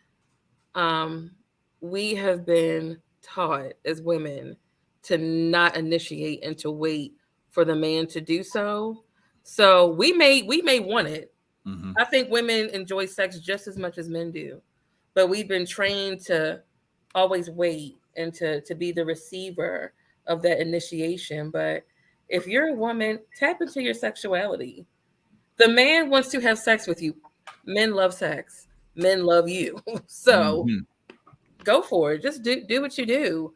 we have been taught as women to not initiate and to wait for the man to do so. So we may want it. Mm-hmm. I think women enjoy sex just as much as men do, but we've been trained to always wait and to be the receiver of that initiation. But if you're a woman, tap into your sexuality. The man wants to have sex with you. Men love sex. Men love you. So go for it. Just do what you do.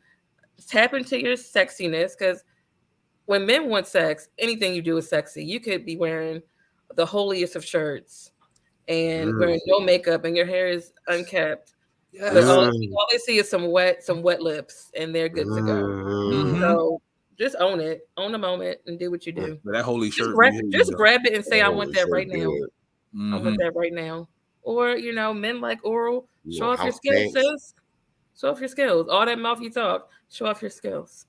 Tap into your sexiness, because when men want sex, anything you do is sexy. You could be wearing the holiest of shirts and wearing no makeup and your hair is unkept. Yes. But all they see is some wet lips and they're good to go. So just own it. Own the moment and do what you do. But that holy shirt. Just grab it and say, I want that right now. I want that right now. Or, men like oral. Show off your skills, sis. Show off your skills. All that mouth you talk, show off your skills.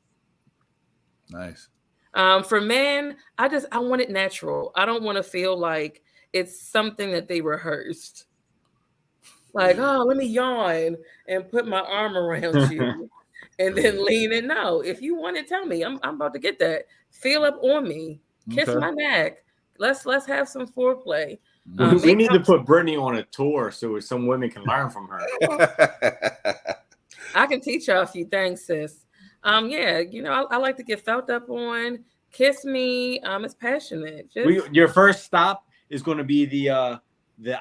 Nice. For men, I want it natural. I don't want to feel like it's something that they rehearsed. Like, oh, let me yawn and put my arm around you and then lean in. No, if you want it, tell me. I'm about to get that. Feel up on me. Kiss my neck. Let's have some foreplay. We need to put Brittany on a tour so some women can learn from her. I can teach y'all a few things, sis. I like to get felt up on. Kiss me. It's passionate. Your first stop is going to be the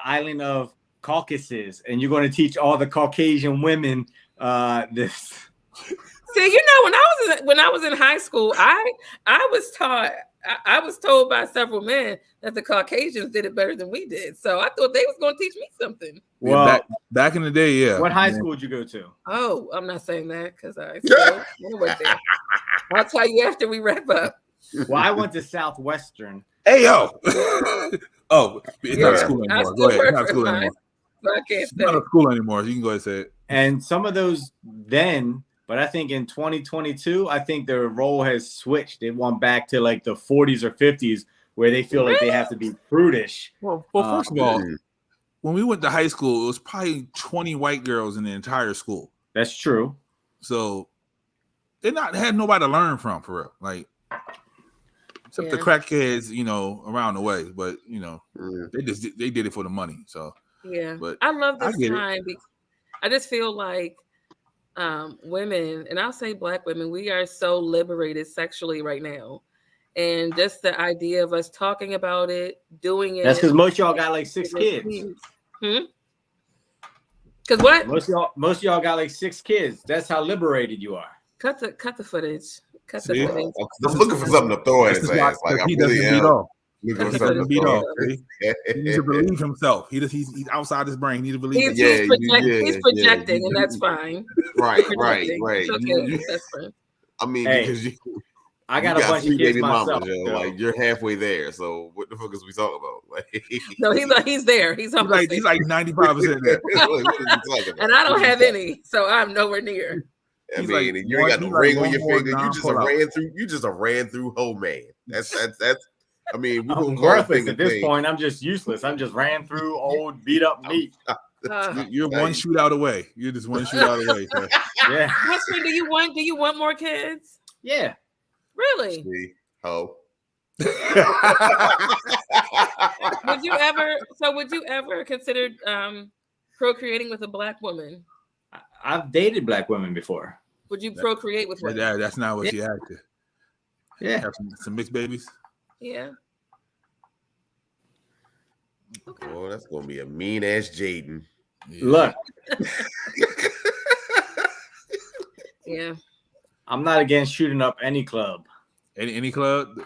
island of Caucasus, and you're going to teach all the Caucasian women this. See, when I was in high school, I was taught. I was told by several men that the Caucasians did it better than we did. So I thought they was going to teach me something. Well, back in the day, yeah. What high school did you go to? Oh, I'm not saying that because I still went there. I'll tell you after we wrap up. Well, I went to Southwestern. Hey, yo. It's not a school anymore. Go ahead. It's not a school anymore. It's not a school anymore. You can go ahead and say it. And some of those then, but I think in 2022, I think their role has switched. They went back to like the 40s or 50s where they feel like they have to be prudish. Well, first of all, when we went to high school, it was probably 20 white girls in the entire school. That's true. So they had nobody to learn from, for real. Like, except the crackheads, around the way. But they did it for the money. So but I love this time because I just feel like women, and I'll say Black women, we are so liberated sexually right now. And just the idea of us talking about it, doing it. That's because most of y'all got like 6 kids. Because what? Most of y'all got like 6 kids. That's how liberated you are. Cut the footage. Cut the footage. I'm looking for something to throw in his ass. Like I really am. He doesn't beat off. He needs to believe himself. He's outside his brain. He needs to believe. He's projecting, and that's fine. Right. It's okay. That's fine. I mean, because I got a bunch of kids myself. Like you're halfway there. So what the fuck is we talking about? Like, no, he's there. He's like 95% there. And I don't have any, so I'm nowhere near. I mean, you ain't got no ring on your finger. You just ran through whole man. That's. I mean, we're I'm worthless at this point. I'm just useless. I'm just ran through old beat up meat. You're one shootout away. You're just one shootout away. So. Yeah. Husband, do you want more kids? Yeah. Really? Oh. Would you ever? So, would you ever consider procreating with a black woman? I've dated black women before. Would you procreate with one? That's not what she asked. Yeah, have some mixed babies. Yeah. Okay. Oh, that's gonna be a mean ass Jaden. Yeah. look, Yeah. I'm not against shooting up any club. Any club,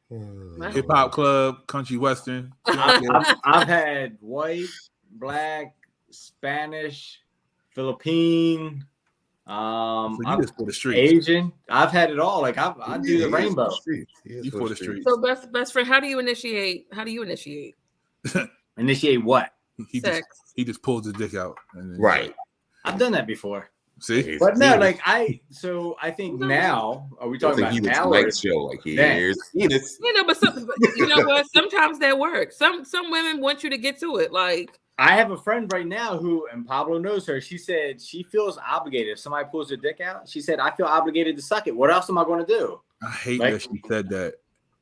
hip hop club, country western. I've had white, black, Spanish, Philippine, So you just for the streets. Asian. I've had it all. Like I do the rainbow. You for the streets. So best friend, how do you initiate? Initiate what? Sex. He just pulls his dick out. Right. I've done that before. See, but no, like I think now, are we talking about now? Like show, like here's penis. You know, but you know what? Sometimes that works. Some women want you to get to it. Like I have a friend right now who, and Pablo knows her. She said she feels obligated if somebody pulls her dick out. She said, "I feel obligated to suck it. What else am I going to do?" I hate that she said that,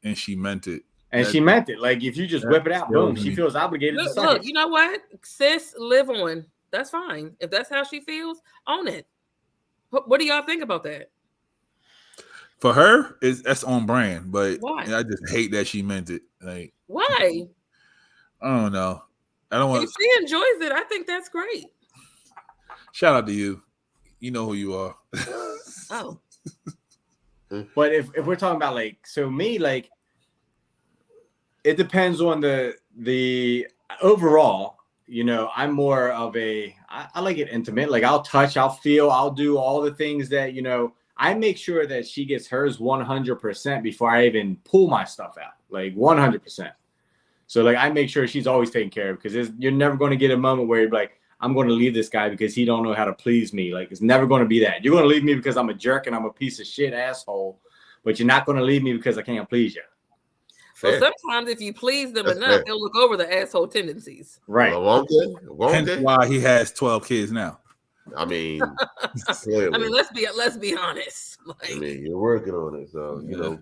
and she meant it. And she meant it. Like if you just whip it out, boom, she feels obligated to suck it. You know what, sis, live on. That's fine. If that's how she feels, own it. What do y'all think about that? For her, that's on brand, but why? I just hate that she meant it. Like why? I don't know. I don't want. If she enjoys it, I think that's great. Shout out to you. You know who you are. Oh. But if we're talking about like, so me, like, it depends on the overall. You know, I'm more of I like it intimate. Like I'll touch, I'll feel, I'll do all the things that, you know, I make sure that she gets hers 100% before I even pull my stuff out. Like 100%. So like I make sure she's always taken care of, because you're never going to get a moment where you're like, I'm going to leave this guy because he don't know how to please me. Like it's never going to be that. You're going to leave me because I'm a jerk and I'm a piece of shit asshole, but you're not going to leave me because I can't please you. Well, sometimes if you please them enough, they'll look over the asshole tendencies. Right. Hence why he has 12 kids now. I mean, let's be honest. Like, I mean, you're working on it, so you know,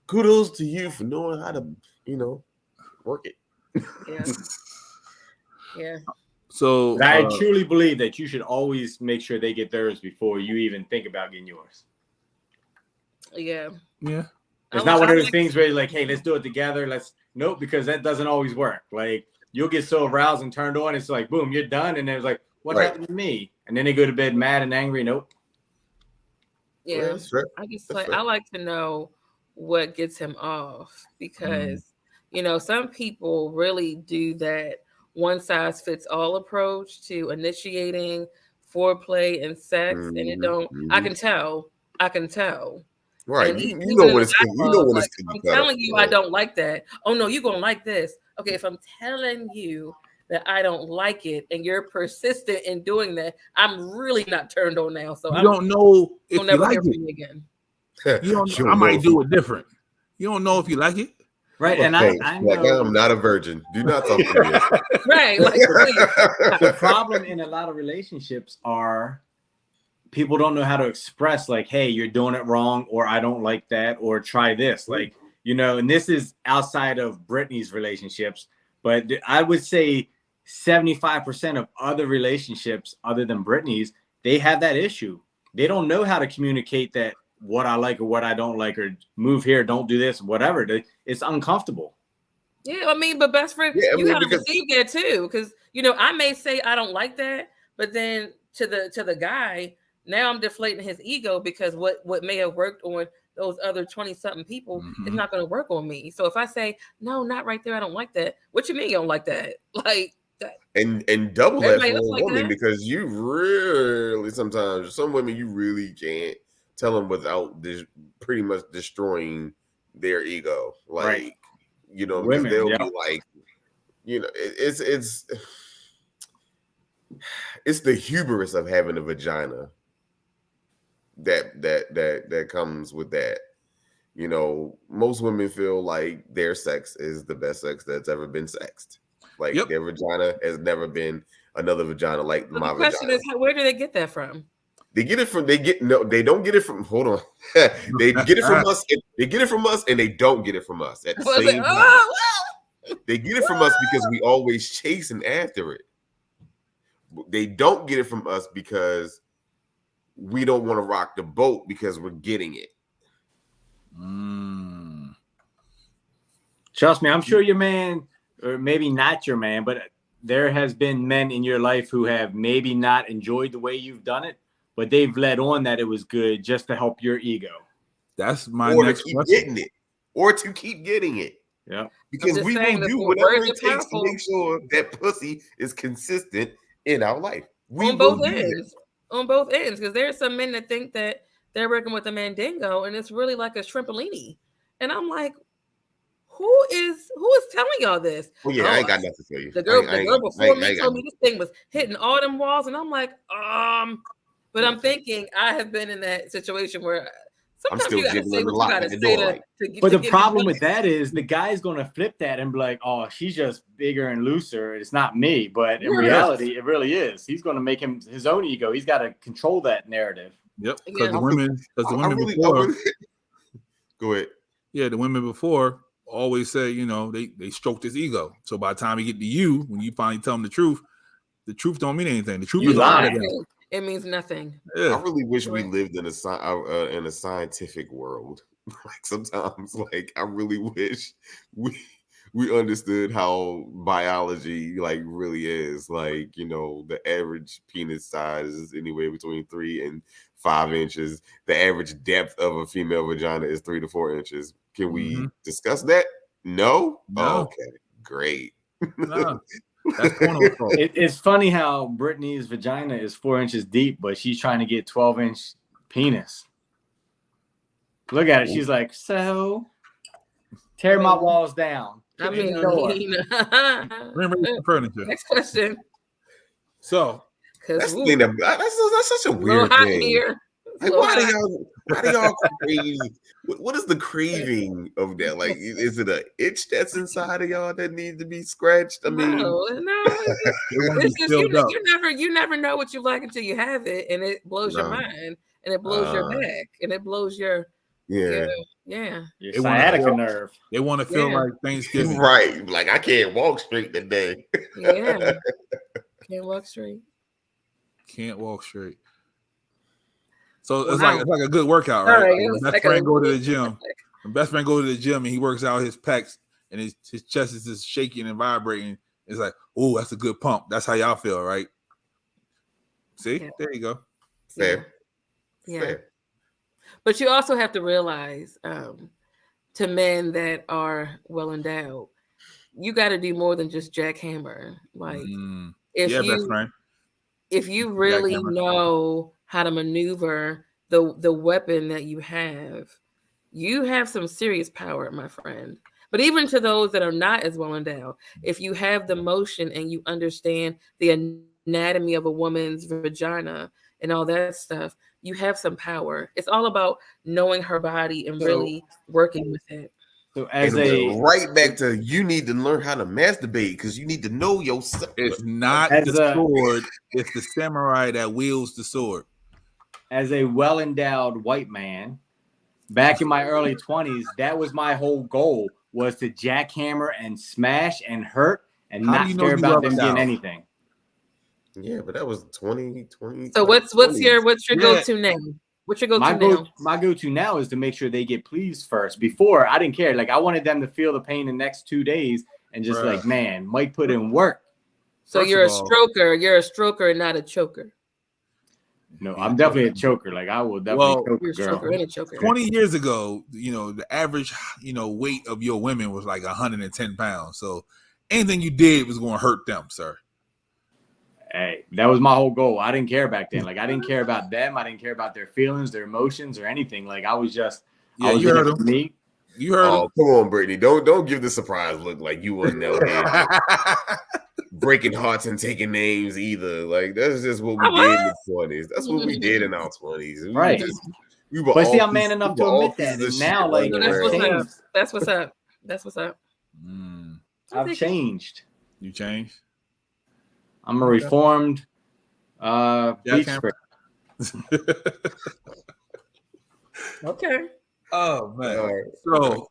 kudos to you for knowing how to, you know, work it. Yeah. Yeah. So I truly believe that you should always make sure they get theirs before you even think about getting yours. Yeah. Yeah. It's not one of those things where you're like, hey, let's do it together. Nope, because that doesn't always work. Like you'll get so aroused and turned on, it's like, boom, you're done. And then it's like, what happened to me? And then they go to bed mad and angry. Nope. Yeah. I like to know what gets him off, because, you know, some people really do that one size fits all approach to initiating foreplay and sex. And it don't, I can tell. Right. And you know when it's I'm telling you, I don't like that. Oh no, you're gonna like this. Okay, if I'm telling you that I don't like it and you're persistent in doing that, I'm really not turned on now. So you don't know if you'll never like hear from it. me again. You don't. I might do it different. You don't know if you like it. Right, and I know, like I'm not a virgin. Do not talk to me. Right. Like, the problem in a lot of relationships are people don't know how to express, like, hey, you're doing it wrong, or I don't like that, or try this. Like, you know, and this is outside of Brittany's relationships, but I would say 75% of other relationships other than Brittany's, they have that issue. They don't know how to communicate that what I like or what I don't like, or move here, don't do this, whatever. It's uncomfortable. Yeah, I mean, but best friend, you have to receive that too, because, you know, I may say I don't like that, but then to the guy, now I'm deflating his ego, because what may have worked on those other 20-something people is not going to work on me. So if I say, no, not right there, I don't like that. What you mean you don't like that? Like that. And double that for a like woman, that? because you really, sometimes some women you really can't tell them without pretty much destroying their ego. Like, right. You know, women, they'll be like, you know, it's the hubris of having a vagina that comes with that. You know, most women feel like their sex is the best sex that's ever been sexed. Like their vagina has never been another vagina like my vagina. The question is, where do they get that from? They don't get it from. Hold on, they get it from us. They get it from us, and they don't get it from us at the same time. They get it from us because we always chasing after it. They don't get it from us because we don't want to rock the boat because we're getting it. Trust me, I'm sure your man, or maybe not your man, but there has been men in your life who have maybe not enjoyed the way you've done it, but they've led on that it was good just to help your ego. That's my next question. To keep getting it. Yeah. Because we will do whatever it takes to make sure that pussy is consistent in our life. On both ends. On both ends. Because there's some men that think that they're working with a mandingo and it's really like a shrimpolini. And I'm like, who is telling y'all this? Well, yeah, I ain't got nothing to tell you. The girl before me told me this thing was hitting all them walls, and I'm like, but I'm thinking I have been in that situation where sometimes you gotta say what you gotta say But the problem with that is the guy's gonna flip that and be like, oh, she's just bigger and looser. It's not me. But in reality, it really is. He's gonna make him his own ego. He's got to control that narrative. Yep. Because the women before. Go ahead. Yeah, the women before always say, they stroked his ego. So by the time he get to you, when you finally tell him the truth don't mean anything. The truth is lying. It means nothing. Yeah. I really wish we lived in a scientific world. Like sometimes, like I really wish we understood how biology like really is. Like, the average penis size is anywhere between 3 and 5 inches. The average depth of a female vagina is 3 to 4 inches. Can we discuss that? No? Oh, okay, great. No. It's funny how Brittany's vagina is 4 inches deep, but she's trying to get 12-inch penis. Look at it. She's like, so tear my walls down. I mean, furniture. Next question. So that's such a weird thing. Here. Like, why do y'all crave? What is the craving of that? Like, is it an itch that's inside of y'all that needs to be scratched? I mean, no. It's just you never know what you like until you have it, and it blows your mind, and it blows your back, and it blows your your sciatica nerve. They want to feel like Thanksgiving, right? Like I can't walk straight today. Yeah, can't walk straight. Can't walk straight. So it's like a good workout, right? My best friend go to the gym. My best friend go to the gym and he works out his pecs and his chest is just shaking and vibrating. It's like, oh, that's a good pump. That's how y'all feel, right? See, there you go. Fair. Yeah. Fair. But you also have to realize, to men that are well endowed, you got to do more than just jackhammer. Like, if you really know how to maneuver the weapon that you have some serious power, my friend. But even to those that are not as well endowed, if you have the motion and you understand the anatomy of a woman's vagina and all that stuff, you have some power. It's all about knowing her body and really working with it. So right back to you need to learn how to masturbate because you need to know yourself. It's not the sword, it's the samurai that wields the sword. As a well-endowed white man, back in my early 20s, that was my whole goal, was to jackhammer and smash and hurt and not care about them getting anything. Yeah, but that was 20. So what's your go-to now? What's your go-to now? My go-to now is to make sure they get pleased first. Before, I didn't care. Like, I wanted them to feel the pain the next 2 days and just like, man, Mike put in work. So you're a stroker. You're a stroker and not a choker. No, I'm definitely a choker. Like, I will definitely choke a girl. And a choker. 20 years ago, the average, weight of your women was like 110 pounds. So anything you did was going to hurt them, sir. Hey, that was my whole goal. I didn't care back then. Like, I didn't care about them. I didn't care about their feelings, their emotions, or anything. Like, I was just, you heard them. Me. You heard them. Come on, Brittany. Don't give the surprise look like you wasn't breaking hearts and taking names either. Like, that's just what we did in the 20s. That's what we did in our 20s. Right. But see, I'm man enough to admit that. And now, like, that's what's up. That's what's up. I've changed. You changed? I'm a reformed beach spirit. Okay. Oh man. So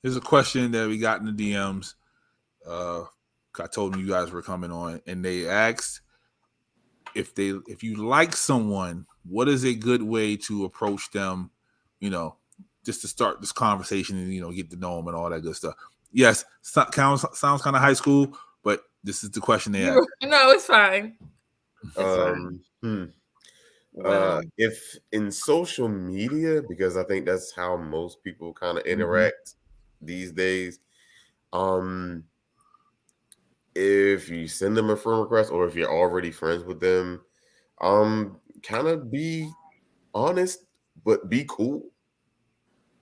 there's a question that we got in the DMs. I told them you guys were coming on, and they asked if you like someone, what is a good way to approach them, just to start this conversation and get to know them and all that good stuff. Yes, sounds kind of high school, but this is the question they asked. No, it's fine. Well, if in social media, because I think that's how most people kind of interact these days. If you send them a friend request, or if you're already friends with them, kind of be honest, but be cool.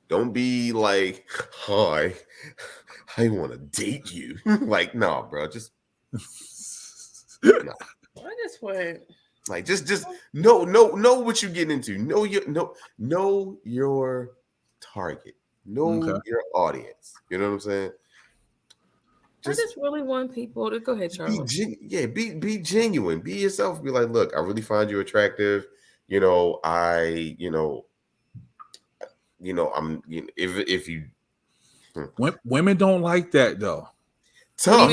Don't be like, hi, I want to date you. Like, no, bro, just no. I just went. Like, just know what you're getting into. Know your target. Know your audience. You know what I'm saying? I just really want people to go ahead, Charles. Be genuine. Be yourself. Be like, look, I really find you attractive. If you women don't like that though. Tough.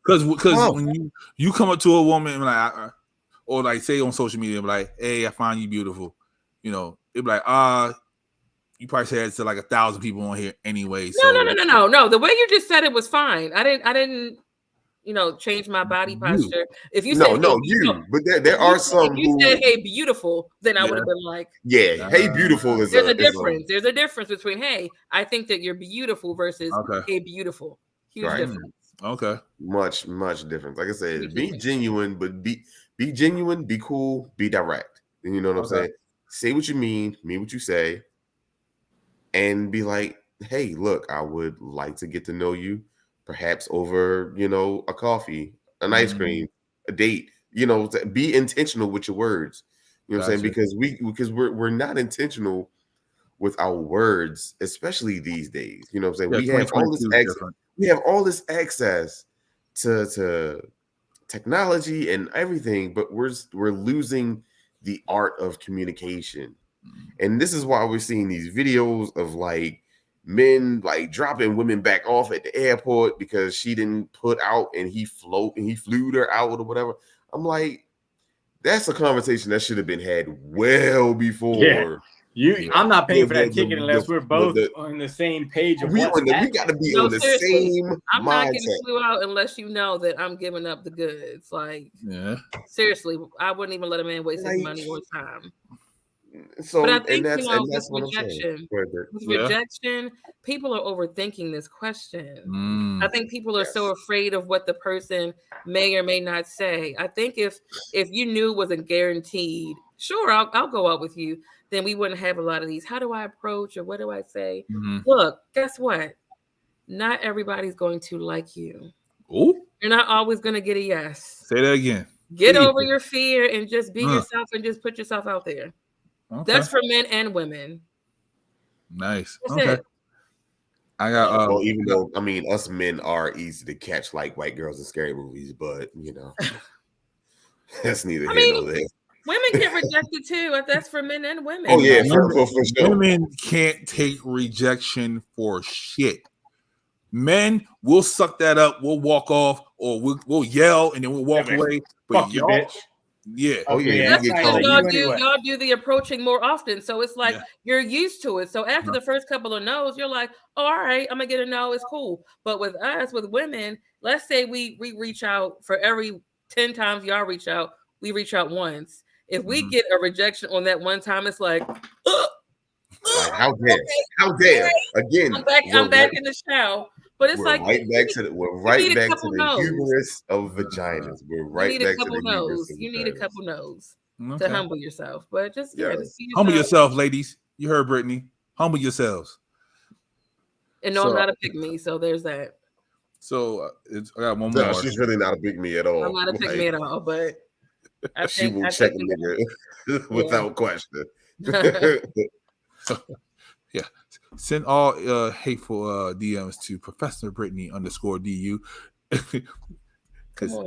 Because when you come up to a woman and like, or like say on social media, like, hey, I find you beautiful. It'd be like, you probably said it to like 1,000 people on here anyway. No. The way you just said it was fine. I didn't change my body posture. If you said but there are some. If you said, "Hey, beautiful," then I would have been like, "Yeah, hey, beautiful." There's a difference. There's a difference between, "Hey, I think that you're beautiful," versus, "Hey, beautiful." Huge difference. Okay, much difference. Like I said, be genuine, but be genuine, be cool, be direct. You know what I'm saying? Say what you mean what you say, and be like, "Hey, look, I would like to get to know you." Perhaps over, a coffee, an ice cream, a date, be intentional with your words. You know what I'm saying? Because we're not intentional with our words, especially these days. You know what I'm saying? We have all this access to technology and everything, but we're losing the art of communication. And this is why we're seeing these videos of like men like dropping women back off at the airport because she didn't put out and he flew her out or whatever. I'm like, that's a conversation that should have been had well before. I'm not paying for that ticket unless we're both on the same page. We got to be on the same. I'm not getting flew out unless you know that I'm giving up the goods. Like, seriously, I wouldn't even let a man waste his money or time. So, but I think that's with rejection, people are overthinking this question. I think people are so afraid of what the person may or may not say. I think if you knew it wasn't guaranteed, sure, I'll go out with you, then we wouldn't have a lot of these. How do I approach or what do I say? Look, guess what? Not everybody's going to like you. Ooh. You're not always going to get a yes. Say that again. Get over your fear and just be yourself and just put yourself out there. Okay. That's for men and women. Nice. That's it. I got even though us men are easy to catch like white girls in scary movies, but that's neither here nor there. Women get rejected too. That's for men and women. Oh yeah, for sure. Women can't take rejection for shit. Men will suck that up. We'll walk off, or we'll yell and then we'll walk away. But fuck you, bitch. Yeah. Oh yeah. That's because y'all do the approaching more often. So it's like you're used to it. So after the first couple of no's, you're like, oh, all right, I'm gonna get a no, it's cool. But with us, with women, let's say we reach out for every 10 times y'all reach out, we reach out once. If we get a rejection on that one time, it's like, how dare again. I'm back in the show. But it's we're right back to the hubris of vaginas. We're right back to the no's. You need a couple no's to humble yourself. But just humble yourself, ladies. You heard Brittany. Humble yourselves. And no, I'm not a pygmy, so there's that. So I got one more. She's really not a pygmy at all. I'm not a pygmy at all, but she will check a nigga without question. Yeah. Send all hateful DMs to Professor Brittany _DU because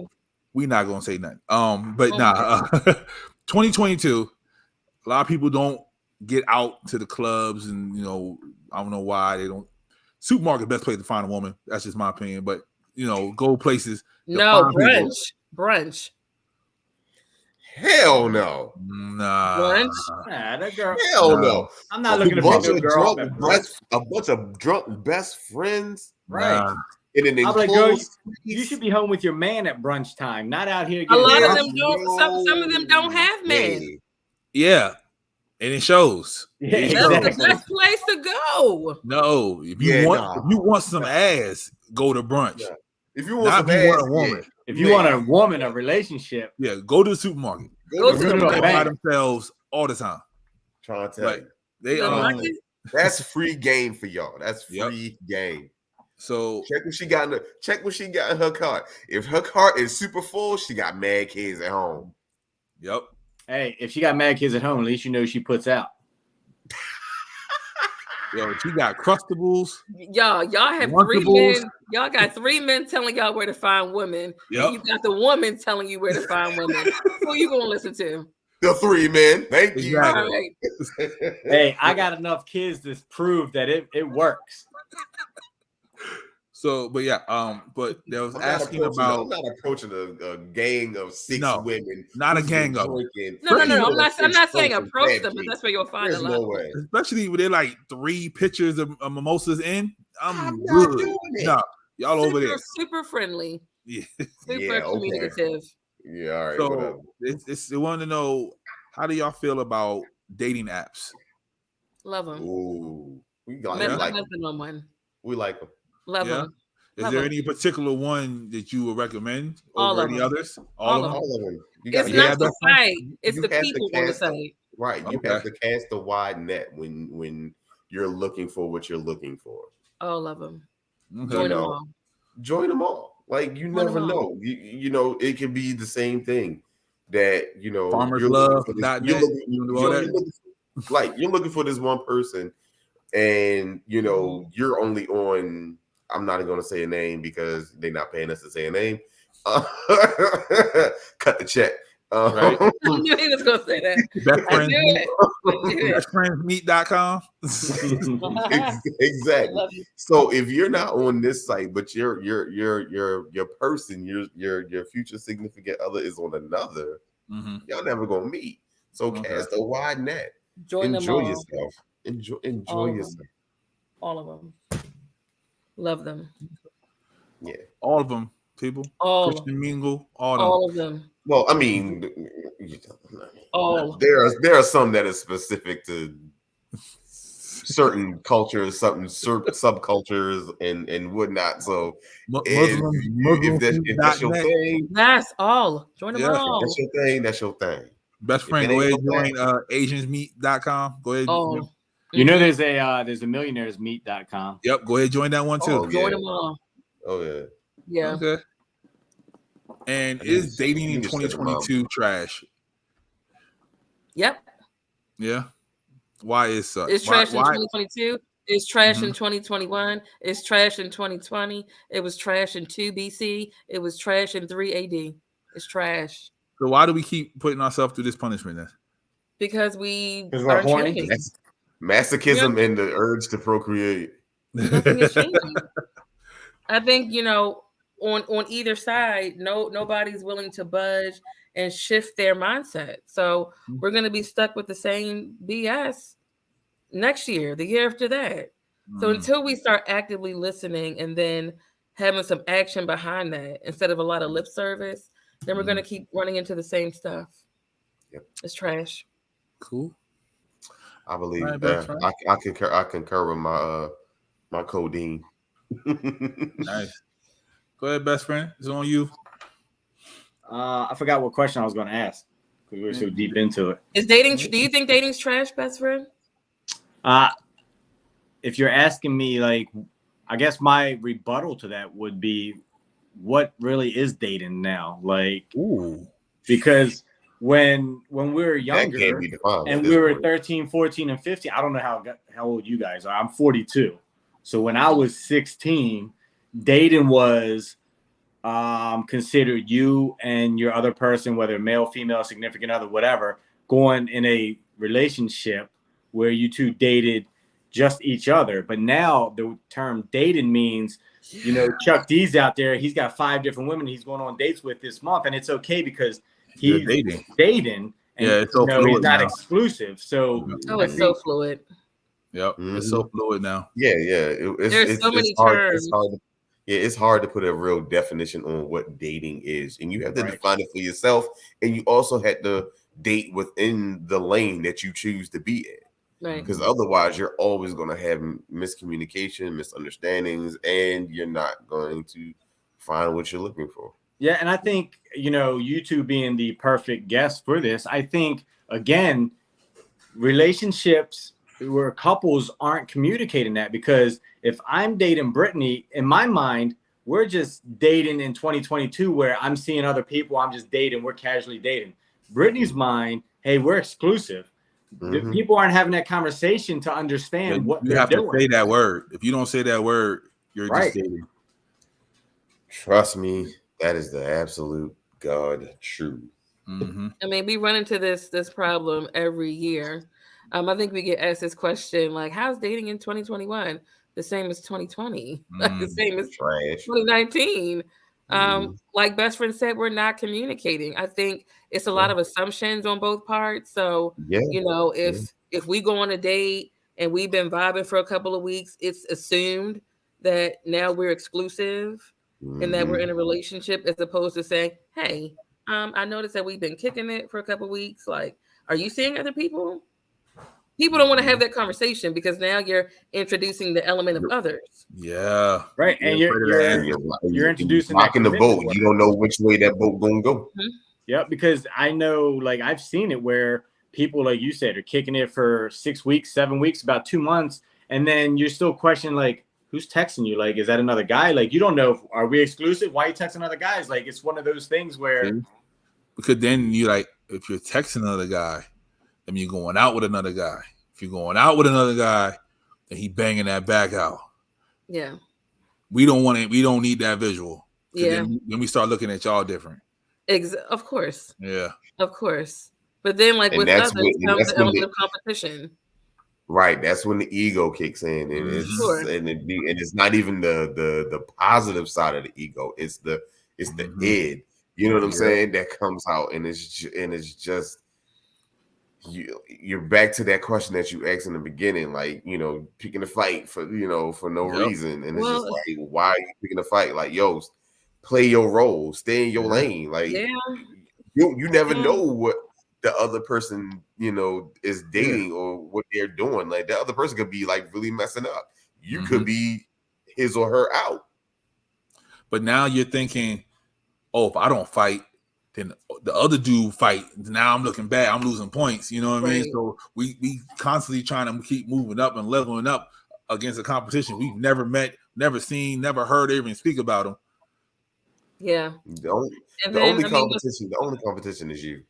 we're not gonna say nothing. But 2022 a lot of people don't get out to the clubs, and I don't know why they don't. Supermarket best place to find a woman. That's just my opinion. But go places. No, brunch. Hell no. Nah. Brunch. Nah, that girl. Hell no. I'm not looking to pick a girl up. A bunch of drunk best friends. Right. Nah. In an enclosed you should be home with your man at brunch time, not out here. A lot of them don't. Some of them don't have men. Yeah. And it shows. Yeah, That's the best place to go. No, if you want some ass, go to brunch. Yeah. If you want some ass, a woman. If you want a woman, a relationship, go to the supermarket. Go to the supermarket by themselves all the time. Trying to tell you. They that's free game for y'all. That's free game. So check what she got in her cart. If her cart is super full, she got mad kids at home. Yep. Hey, if she got mad kids at home, at least you know she puts out. Yo, she got crustables. Y'all have 3 men. Y'all got 3 men telling y'all where to find women. Yep. You got the woman telling you where to find women. Who you gonna listen to? The 3 men. Thank you. All right. Hey, I got enough kids to prove that it works. So, but there was asking about. I'm not approaching a gang of 6 women. Not a gang of them. No. I'm not saying approach them, but that's where you'll find a lot. No way. Especially when they're like 3 pictures of mimosas in. I'm not good. doing it. No, y'all over there. Super friendly. Yeah. Super communicative. Yeah, all right. So they want to know, how do y'all feel about dating apps? Love them. Ooh, we like on one. We like them. Love them. Is there any particular one that you would recommend over any others? All of them. It's not the site; it's the people on the site. Right. You have to cast a wide net when you're looking for what you're looking for. All of them. Okay. Join them all. Like, you never know. You know, it can be the same thing that FarmersLove.net. You're looking for this one person, and you're only on. I'm not going to say a name because they're not paying us to say a name. Cut the check. Right. I knew he was going to say that. Bestfriendsmeet.com. Exactly. So if you're not on this site, but your person, your future significant other is on another, y'all never gonna meet. So cast a wide net. Enjoy yourself. Enjoy yourself. All of them. Love them. Yeah. All of them, people. Christian Mingle. All of them. Well, I mean, there are some that are specific to certain cultures, subcultures, and whatnot. So if that's your thing, that's all. Join them all. That's your thing. That's your thing. Best friend, go ahead join asiansmeet.com. Go ahead. There's a millionairesmeet.com. Yep, go ahead join that one too. Join them all. Oh yeah. Yeah. Okay. And is dating in 2022 trash? Yep. Yeah. Why is such? It's trash in 2022. It's trash in 2021. It's trash in 2020. It was trash in 2 BC. It was trash in 3 AD. It's trash. So why do we keep putting ourselves through this punishment then? Because we're horny. Masochism and the urge to procreate. Nothing is changing. I think, on either side, nobody's willing to budge and shift their mindset. So we're going to be stuck with the same BS next year, the year after that. So until we start actively listening and then having some action behind that instead of a lot of lip service, then we're going to keep running into the same stuff. Yep. It's trash. Cool. I believe that. I concur with my codeine. Nice. Go ahead, best friend. It's on you. I forgot what question I was going to ask because we were so deep into it. Do you think dating's trash, best friend? If you're asking me, like, I guess my rebuttal to that would be, what really is dating now? Like, because when we were younger and we were 13, 14, and 15, I don't know how old you guys are. I'm 42. So when I was 16, dating was considered you and your other person, whether male, female, significant other, whatever, going in a relationship where you two dated just each other. But now the term dating means, you know, Chuck D's out there. He's got 5 different women he's going on dates with this month. And it's okay because he's dating and it's so fluid he's not now. exclusive. So it's so fluid. Yep. It's so fluid now. Yeah. There's so many terms. It's hard to put a real definition on what dating is. And you have to define it for yourself. And you also have to date within the lane that you choose to be in. Right. Because otherwise you're always going to have miscommunication, misunderstandings, and you're not going to find what you're looking for. Yeah, and I think, you know, you two being the perfect guest for this, I think, again, relationships where couples aren't communicating that, because if I'm dating Brittany, in my mind, we're just dating in 2022 where I'm seeing other people, I'm just dating, we're casually dating. Brittany's mind, hey, we're exclusive. Mm-hmm. People aren't having that conversation to understand what you they're have doing. To say that word. If you don't say that word, you're just dating. Trust me, that is the absolute God truth. Mm-hmm. I mean, we run into this problem every year. I think we get asked this question, like, how's dating in 2021 the same as 2020? The same as 2019. Like best friend said, we're not communicating. I think it's a lot of assumptions on both parts. So, you know, if we go on a date and we've been vibing for a couple of weeks, it's assumed that now we're exclusive and that we're in a relationship, as opposed to saying, hey, I noticed that we've been kicking it for a couple of weeks. Like, are you seeing other people? People don't want to have that conversation because now you're introducing the element of others. Yeah. Right. And you're introducing rocking the boat. You don't know which way that boat gonna go. Mm-hmm. Yeah, because I know, like, I've seen it where people, like you said, are kicking it for 6 weeks, 7 weeks, about 2 months, and then you're still questioning, like, who's texting you? Like, is that another guy? Like, you don't know, are we exclusive? Why are you texting other guys? Like, it's one of those things where because then you, like, if you're texting another guy, then you're going out with another guy. If you're going out with another guy, then he banging that back out. Yeah. We don't want it. We don't need that visual. Yeah. Then we start looking at y'all different. Of course. Yeah. Of course. But then, like, with others, comes the element of competition. Right. That's when the ego kicks in, and it's not even the positive side of the ego. It's the id. You know what I'm saying? That comes out, and it's just you're back to that question that you asked in the beginning, like, you know, picking a fight for no reason, and it's just like, why are you picking a fight? Like, yo, play your role, stay in your lane. Like, you never know what the other person, you know, is dating or what they're doing. Like, the other person could be like really messing up. You could be his or her out. But now you're thinking, oh, if I don't fight, then the other dude fight. Now I'm looking bad. I'm losing points. You know what I mean? So we constantly trying to keep moving up and leveling up against a competition we've never met, never seen, never heard even speak about them. Yeah. The only competition is you.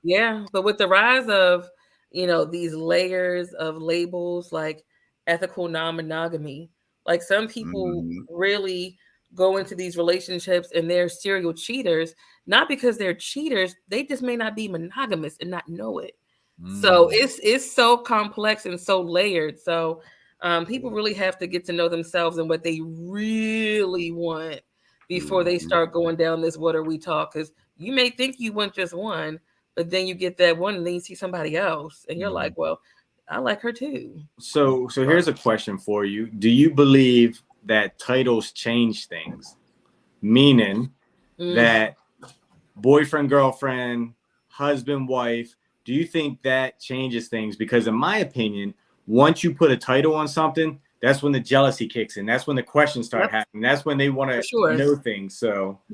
Yeah, but with the rise of, you know, these layers of labels like ethical non-monogamy, like some people really go into these relationships and they're serial cheaters, not because they're cheaters, they just may not be monogamous and not know it. So it's so complex and so layered. So people really have to get to know themselves and what they really want before they start going down this what are we talk, because you may think you want just one, but then you get that one and then you see somebody else and you're like, well, I like her too. So here's a question for you. Do you believe that titles change things? Meaning that boyfriend, girlfriend, husband, wife, do you think that changes things? Because in my opinion, once you put a title on something, that's when the jealousy kicks in. That's when the questions start happening. That's when they want to know things. So for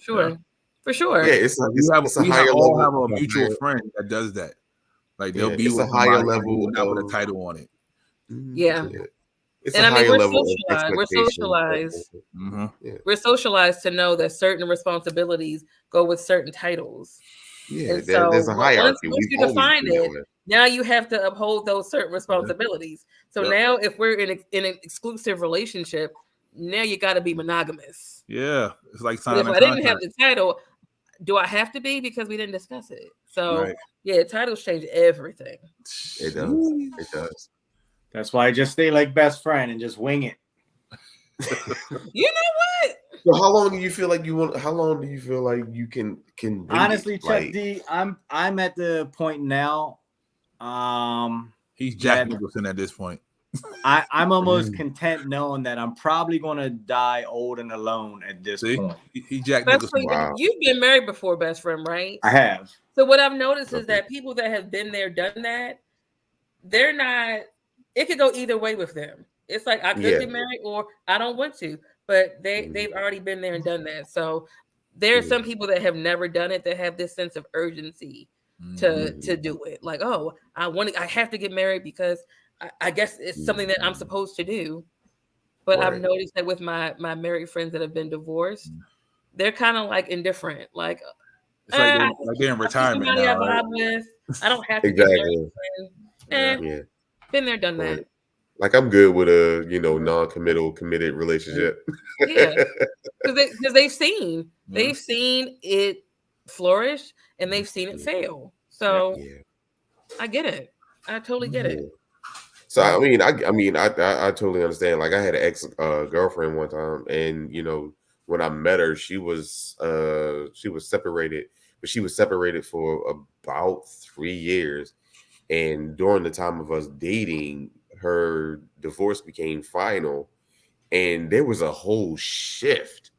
sure. Yeah, we all have a mutual friend that does that. Like they'll be with a higher level with a title on it. Yeah. It's a higher level of expectation. We're socialized to know that certain responsibilities go with certain titles. Yeah, there's a hierarchy. Once you define it, now you have to uphold those certain responsibilities. So now if we're in an exclusive relationship, now you got to be monogamous. Yeah, it's like signing. If I didn't have the title, do I have to be because we didn't discuss it? So Right. yeah, titles change everything. It does. It does. That's why I just stay like best friend and just wing it. You know what? So how long do you feel like you want? How long do you feel like you can? Honestly, Chuck like, D, I'm at the point now. He's Jack Nicholson at this point. I'm almost content knowing that I'm probably gonna die old and alone at this point. He Jack Nicholson. Wow. You've been married before, best friend, right? I have. So what I've noticed is that people that have been there, done that, they're not. It could go either way with them. It's like I could get married or I don't want to, but they've already been there and done that. So there are some people that have never done it that have this sense of urgency to do it. Like, oh, I have to get married because I guess it's something that I'm supposed to do. But I've noticed that with my married friends that have been divorced, they're kind of like indifferent. Like, it's like they're in retirement now. Right? I don't have to get married. Been there, done that. Like I'm good with a non-committal, committed relationship. Yeah, because they've seen it flourish and they've seen it fail. So I get it. I totally get it. So I mean, I totally understand. Like I had an ex girlfriend one time, and when I met her, she was separated, but she was separated for about 3 years, and during the time of us dating, her divorce became final, and there was a whole shift,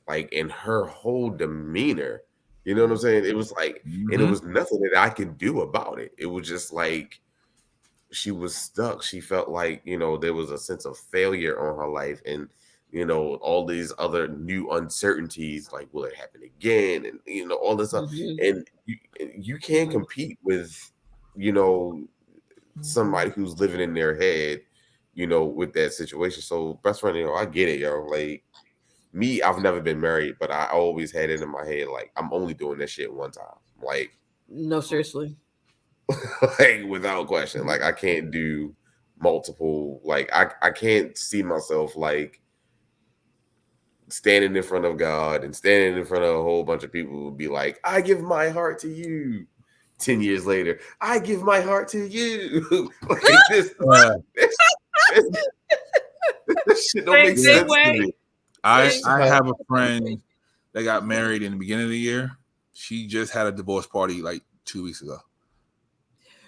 like in her whole demeanor. You know what I'm saying? It was like, and it was nothing that I could do about it. It was just like she was stuck. She felt like, there was a sense of failure on her life, and all these other new uncertainties, like will it happen again, and all this stuff. And you can't compete with somebody who's living in their head, with that situation. So best friend, I get it, like me, I've never been married, but I always had it in my head, like I'm only doing this shit one time. Like, no, seriously. Like without question. Like I can't do multiple, like I can't see myself like standing in front of God and standing in front of a whole bunch of people who be like, I give my heart to you. 10 years later, I give my heart to you. Like this shit don't make sense to me. I have a friend that got married in the beginning of the year. She just had a divorce party like 2 weeks ago.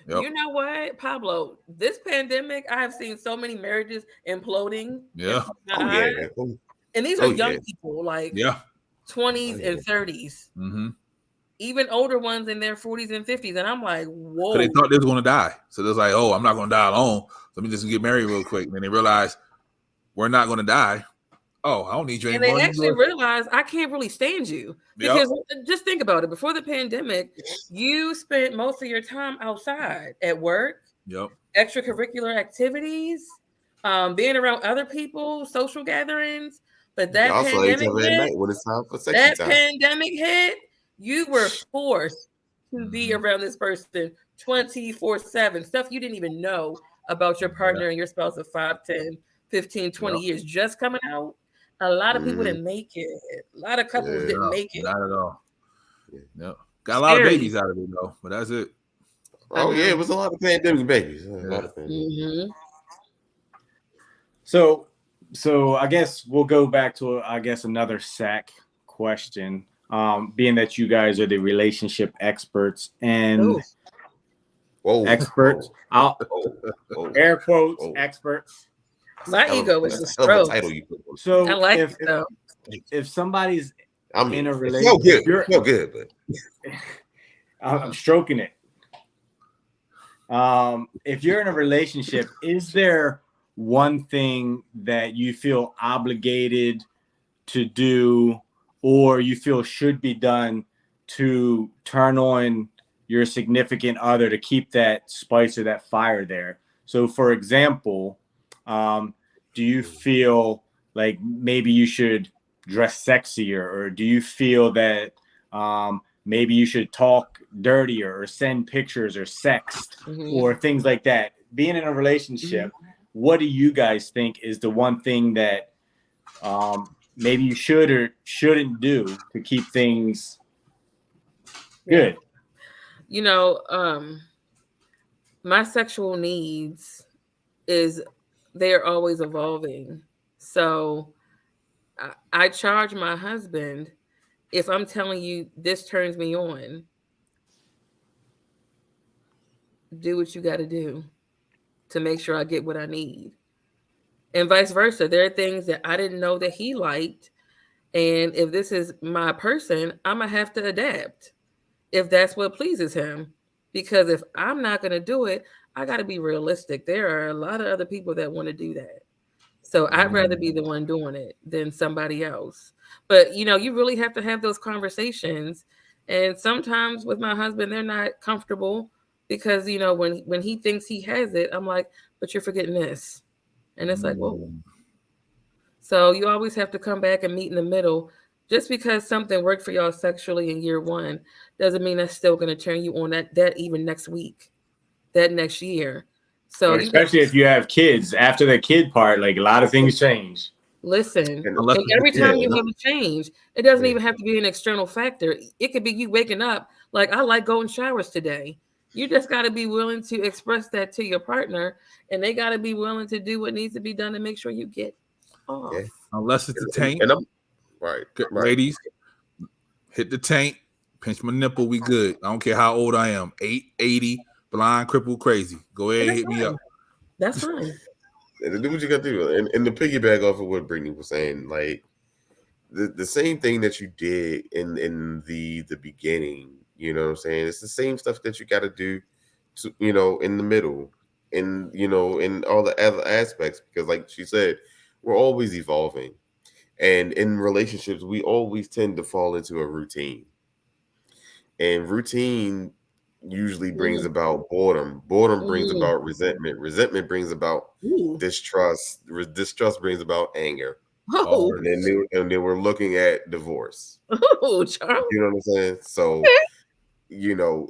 Yep. You know what, Pablo? This pandemic, I have seen so many marriages imploding. Yeah. And these are young people, like 20s and 30s. Mm-hmm. Even older ones in their 40s and 50s. And I'm like, whoa. So they thought they was going to die. So they're like, oh, I'm not going to die alone. Let me just get married real quick. And then they realized we're not going to die. Oh, I don't need you anymore. And they actually realized I can't really stand you. Because just think about it. Before the pandemic, you spent most of your time outside at work, extracurricular activities, being around other people, social gatherings. But that pandemic hit, you were forced to be around this person 24/7. Stuff you didn't even know about your partner and your spouse of 5, 10, 15, 20 years just coming out. A lot of people didn't make it. A lot of couples didn't make it. Not at all. No. Got a lot of babies out of it though, but that's it. Oh yeah, it was a lot of pandemic babies. So I guess we'll go back to another SAC question. Being that you guys are the relationship experts and experts, air quotes, experts. My ego is just stroke. So I like it though. If somebody's in a relationship, feel good, but I'm stroking it. If you're in a relationship, is there one thing that you feel obligated to do or you feel should be done to turn on your significant other to keep that spice or that fire there? So for example, do you feel like maybe you should dress sexier, or do you feel that maybe you should talk dirtier or send pictures or sext or things like that? Being in a relationship, what do you guys think is the one thing that maybe you should or shouldn't do to keep things Good. You know, my sexual needs they're always evolving. So I charge my husband if I'm telling you this turns me on, do what you got to do to make sure I get what I need. And vice versa. There are things that I didn't know that he liked. And if this is my person, I'm going to have to adapt if that's what pleases him. Because if I'm not going to do it, I got to be realistic. There are a lot of other people that want to do that. So I'd rather be the one doing it than somebody else. But you really have to have those conversations. And sometimes with my husband, they're not comfortable because when he thinks he has it, I'm like, but you're forgetting this. And it's like, whoa. So you always have to come back and meet in the middle. Just because something worked for y'all sexually in year one doesn't mean that's still going to turn you on that even next week, that next year. So especially if you have kids, after the kid part, like a lot of things change. Listen, and every time you have a change, it doesn't even have to be an external factor. It could be you waking up like, I like going showers today. You just got to be willing to express that to your partner, and they got to be willing to do what needs to be done to make sure you get off. Yeah. Unless it's a tank. And I'm right. Ladies, hit the tank, pinch my nipple, we good. I don't care how old I am. 80, blind, crippled, crazy. Go ahead, hit me up. That's fine. And do what you got to do. And the piggyback off of what Brittany was saying, like the same thing that you did in the beginning, you know what I'm saying? It's the same stuff that you got to do, in the middle, and in all the other aspects, because like she said, we're always evolving. And in relationships, we always tend to fall into a routine. And routine usually brings about boredom. Boredom brings about resentment. Resentment brings about distrust. Distrust brings about anger. Oh. And then we're looking at divorce. Oh, Charles. You know what I'm saying? So,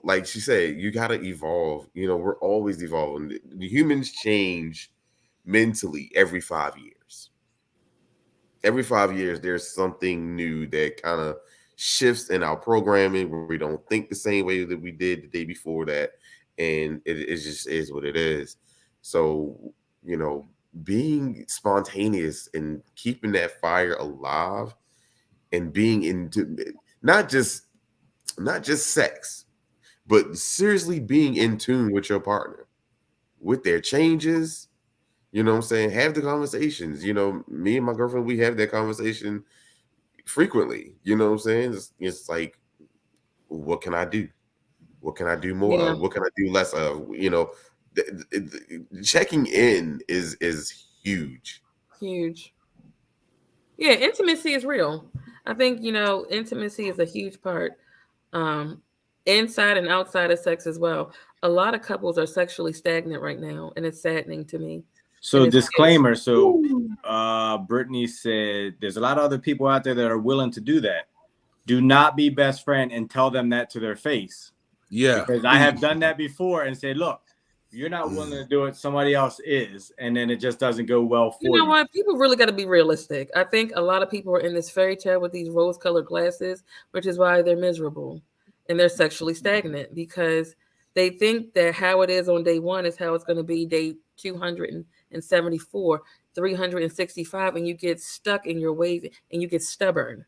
like she said, you got to evolve. We're always evolving. The humans change mentally every 5 years. Every 5 years, there's something new that kind of shifts in our programming where we don't think the same way that we did the day before that. And it just is what it is. So, being spontaneous and keeping that fire alive and being into not just sex, but seriously being in tune with your partner, with their changes. You know what I'm saying? Have the conversations. Me and my girlfriend, we have that conversation frequently. You know what I'm saying? It's like, what can I do? What can I do more of? What can I do less of? Checking in is huge. Huge. Yeah, intimacy is real. I think, intimacy is a huge part. Inside and outside of sex as well. A lot of couples are sexually stagnant right now, and it's saddening to me. So disclaimer. So Brittany said there's a lot of other people out there that are willing to do that. Do not be best friend and tell them that to their face. Yeah. Because I have done that before and said, look, you're not willing to do it, somebody else is. And then it just doesn't go well for you. You know what? People really got to be realistic. I think a lot of people are in this fairy tale with these rose-colored glasses, which is why they're miserable and they're sexually stagnant, because they think that how it is on day one is how it's going to be day 274, 365, and you get stuck in your ways and you get stubborn.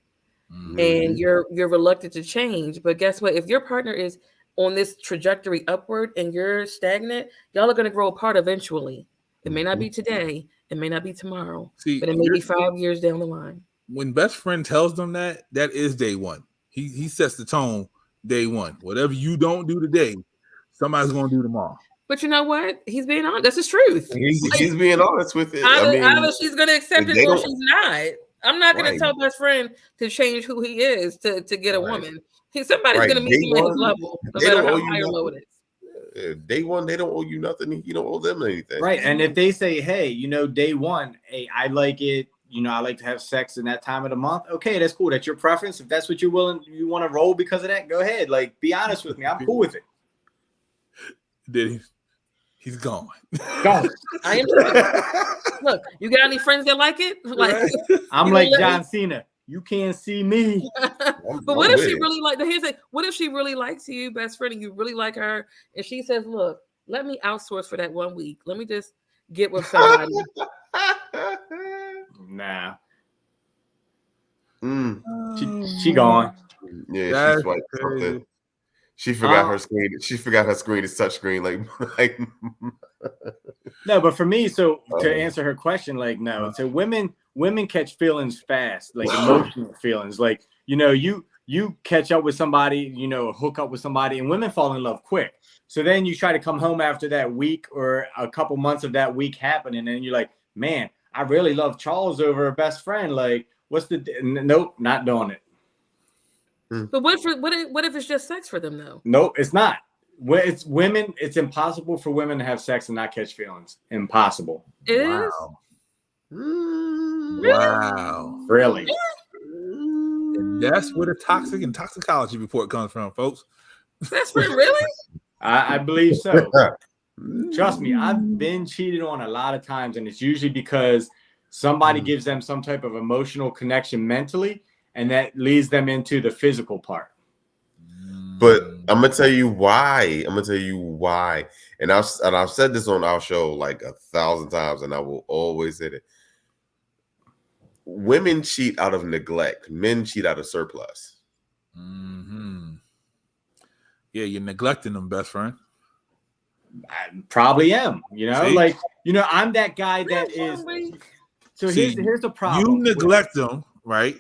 And you're reluctant to change. But guess what? If your partner is on this trajectory upward and you're stagnant, y'all are going to grow apart eventually. It may not be today, it may not be tomorrow, but it may be 5 years down the line. When best friend tells them that is day one. He sets the tone day one. Whatever you don't do today, somebody's going to do tomorrow. But you know what? He's being honest. That's his truth. He's being honest with it. Either she's going to accept it or she's not. I'm not going to tell best friend to change who he is to get a woman. Somebody's going to meet him at his level, no matter how high or low it is. Day one, they don't owe you nothing. You don't owe them anything. Right. And if they say, hey, day one, hey, I like it. I like to have sex in that time of the month. Okay, that's cool. That's your preference. If that's what you want to roll because of that, go ahead. Like, be honest with me. I'm cool with it. Did he? He's gone. Gone. I am. Look, you got any friends that like it? Like, I'm like John Cena. You can't see me. But what if she really like? Here's the, what if she really likes you, best friend, and you really like her, and she says, "Look, let me outsource for that 1 week. Let me just get with somebody." Nah. Mm. She gone. Yeah, she swiped something. She forgot her screen. She forgot her screen is touch screen. Like no, but for me, so to answer her question, like no. So women catch feelings fast, like emotional feelings. Like, you know, you catch up with somebody, you know, hook up with somebody, and women fall in love quick. So then you try to come home after that week or a couple months of that week happening, and you're like, man, I really love Charles over a best friend. Like, what's the nope, not doing it. But what if it's just sex for them though? Nope, it's not. It's women. It's impossible for women to have sex and not catch feelings. Impossible. It is? Wow. Really? And that's where the toxic and toxicology report comes from, folks. That's for really? I believe so. Trust me, I've been cheated on a lot of times, and it's usually because somebody gives them some type of emotional connection mentally, and that leads them into the physical part. But I'm gonna tell you why. And I've said this on our show like 1,000 times, and I will always say it. Women cheat out of neglect. Men cheat out of surplus. Yeah, you're neglecting them, best friend. I probably am. You know, like, you know, I'm that guy that is. So here's the problem. You neglect them, right?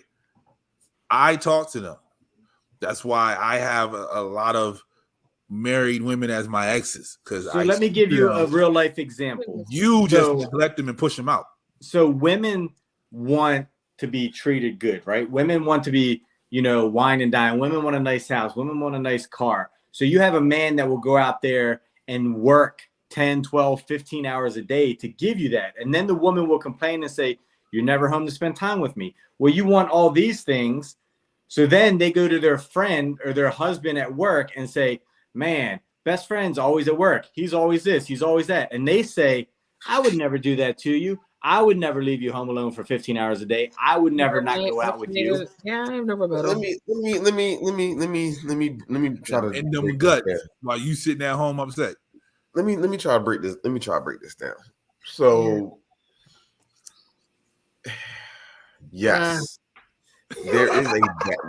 I talk to them. That's why I have a lot of married women as my exes. So let me give you a real life example. You just neglect them and push them out. So women want to be treated good, right? Women want to be, you know, wine and dine. Women want a nice house. Women want a nice car. So you have a man that will go out there and work 10, 12, 15 hours a day to give you that. And then the woman will complain and say, you're never home to spend time with me. Well, you want all these things. So then they go to their friend or their husband at work and say, man, best friend's always at work. He's always this, he's always that. And they say, I would never do that to you. I would never leave you home alone for 15 hours a day. I would never not go out with you. Yeah, I've never met Let me try to in them guts while you sitting at home upset. Let me try to break this. Let me try to break this down. So yes, there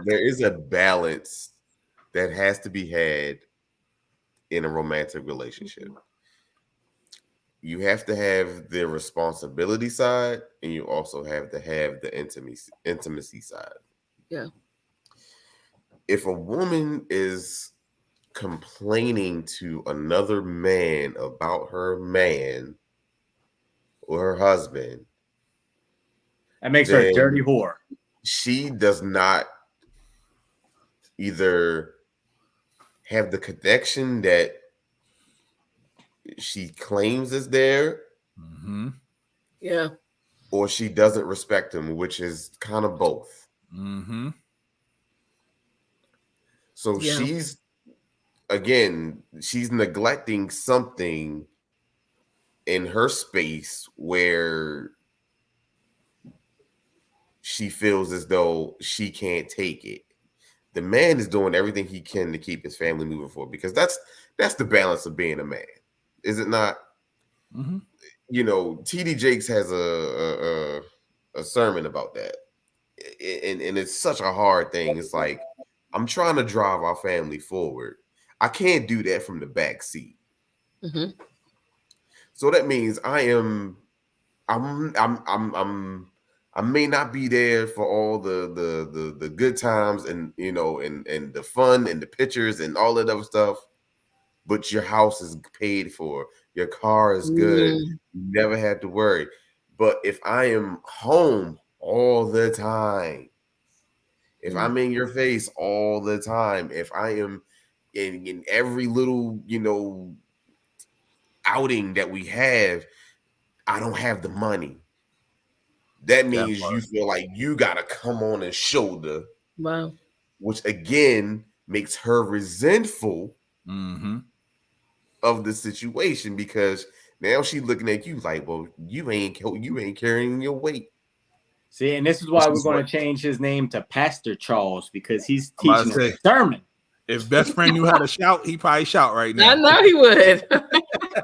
is a balance that has to be had in a romantic relationship. You have to have the responsibility side, and you also have to have the intimacy side. Yeah. If a woman is complaining to another man about her man or her husband, that makes her a dirty whore. She does not either have the connection that she claims is there, yeah, or she doesn't respect him, which is kind of both. So she's neglecting something in her space where she feels as though she can't take it. The man is doing everything he can to keep his family moving forward, because that's the balance of being a man, is it not? You know, TD Jakes has a sermon about that, and it's such a hard thing. It's like, I'm trying to drive our family forward. I can't do that from the back seat. So that means I may not be there for all the good times and, you know, and the fun and the pictures and all that other stuff, but your house is paid for, your car is good, you never had to worry. But if I am home all the time, if I'm in your face all the time, if I am in every little, you know, outing that we have, I don't have the money. That means you feel like you gotta come on and shoulder. Wow. Which again makes her resentful of the situation, because now she's looking at you like, well, you ain't carrying your weight. See, and this is why we're going to change his name to Pastor Charles, because he's teaching a sermon. If best friend knew how to shout, he probably shout right now. I know he would.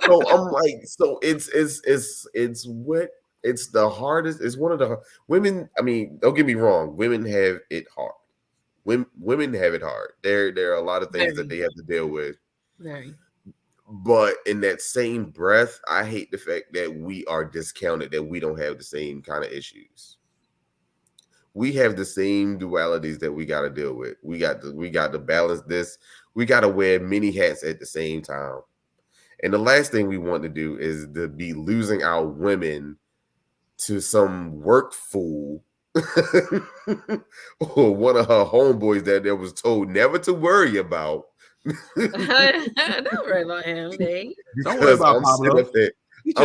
So I'm like, so it's the hardest. It's one of the women. I mean, don't get me wrong. Women have it hard. Women have it hard. There are a lot of things that they have to deal with. Very. But in that same breath, I hate the fact that we are discounted, that we don't have the same kind of issues. We have the same dualities that we got to deal with. We got to balance this. We got to wear many hats at the same time. And the last thing we want to do is to be losing our women to some work fool or one of her homeboys that was told never to worry about. Don't worry about him, Dave. Don't worry about Pablo. I'm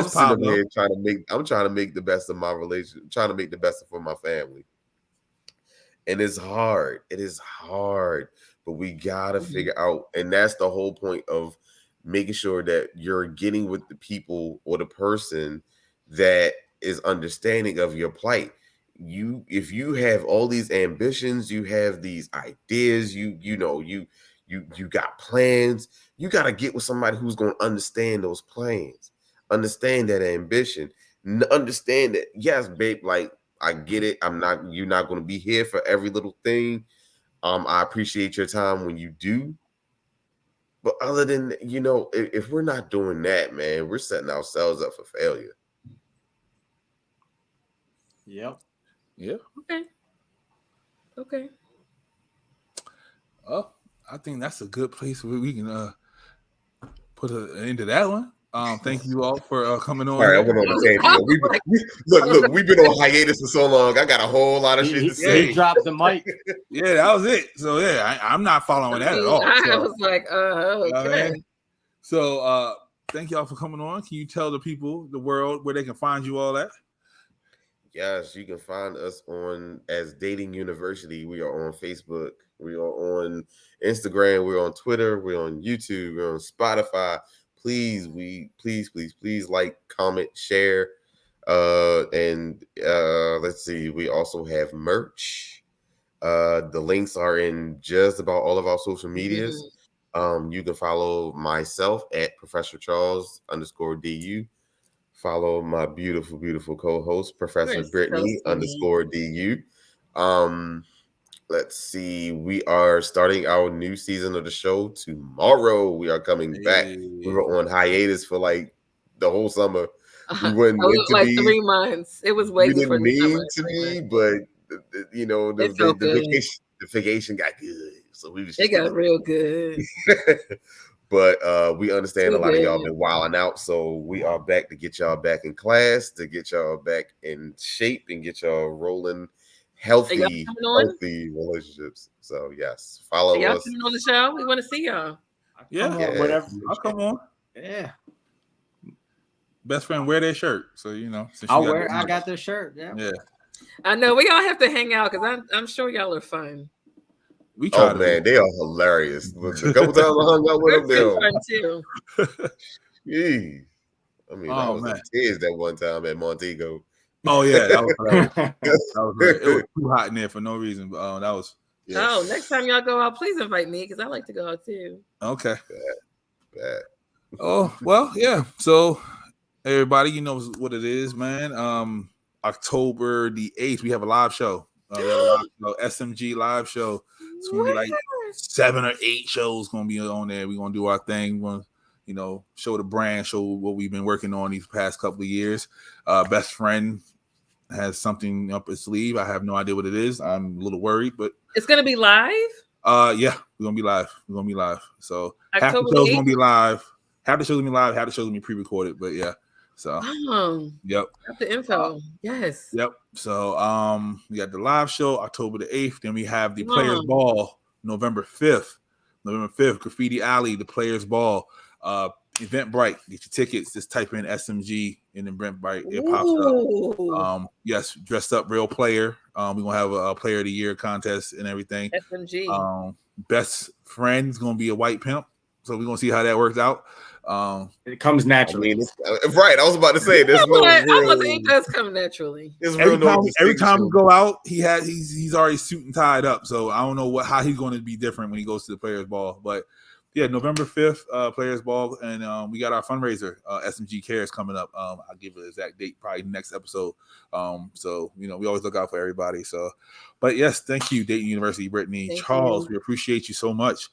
sitting up here trying to make the best of my relationship, trying to make the best for my family. And it's hard. It is hard, but we gotta figure out, and that's the whole point of making sure that you're getting with the people or the person that is understanding of your plight. If you have all these ambitions, you have these ideas, you got plans, you got to get with somebody who's going to understand those plans, understand that ambition, understand that, yes, babe, like, I get it. You're not going to be here for every little thing. I appreciate your time when you do. But other than, if we're not doing that, man, we're setting ourselves up for failure. Yep. Yeah. Okay. Oh, I think that's a good place where we can put an end to that one. Thank you all for coming on. All right, I went on the tangent. Look, we've been on hiatus for so long. I got a whole lot of shit to say. He dropped the mic. Yeah, that was it. So yeah, I'm not following that at all. I was like, okay. So thank y'all for coming on. Can you tell the people, the world, where they can find you all at? Yes, you can find us as Dating University. We are on Facebook. We are on Instagram. We're on Twitter. We're on YouTube. We're on Spotify. Please like, comment, share. And let's see. We also have merch. The links are in just about all of our social medias. You can follow myself at Professor Charles _DU. Follow my beautiful, beautiful co-host, Professor Brittany _DU. Let's see. We are starting our new season of the show tomorrow. We are coming back. We were on hiatus for like the whole summer. We weren't meant to be 3 months. It was way before the summer. To be, but the vacation got good, so we was. It got real good. But we understand a lot of y'all been wilding out, so we are back to get y'all back in class, to get y'all back in shape, and get y'all rolling healthy relationships. So yes, follow us. Y'all on the show. We want to see y'all. Whatever. I'll come on. Yeah. Best friend, wear their shirt, so I got their shirt. Yeah. I know we all have to hang out because I'm sure y'all are fun. We try man, they are hilarious. A couple times I hung out with them. They're fun too. Jeez. I mean, I was in tears that one time at Montego. Oh yeah, that was right. It was too hot in there for no reason. But that was. Yeah. Oh, next time y'all go out, please invite me because I like to go out too. Okay. Bad. Oh well, yeah. So everybody, you know what it is, man. October the 8th, we have a live show. We have a live show, SMG live show. It's gonna be like 7 or 8 shows gonna be on there. We're gonna do our thing. We're gonna, show the brand, show what we've been working on these past couple of years. Best friend has something up his sleeve. I have no idea what it is. I'm a little worried, but it's gonna be live. Yeah, we're gonna be live. So half the show's gonna be live. Half the show's gonna be live. Half the show's gonna be pre-recorded. But yeah. So yep. Got the info. Yes. Yep. So we got the live show October the 8th. Then we have the Players Ball November 5th. Graffiti Alley, the Players Ball. Eventbrite. Get your tickets. Just type in SMG in Eventbrite. It pops up. Yes, dressed up real player. We're gonna have a player of the year contest and everything. SMG. Best friend is gonna be a white pimp. So we're gonna see how that works out. It comes naturally. I mean, right. I was about to say there's no I real. was it does come naturally. Every time we go out, he's already suit and tied up. So I don't know how he's going to be different when he goes to the Players Ball. But yeah, November 5th, Players Ball, and we got our fundraiser, SMG Cares, coming up. I'll give the exact date probably next episode. So we always look out for everybody. So, but yes, thank you, Dayton University, Brittany, Charles. We appreciate you so much.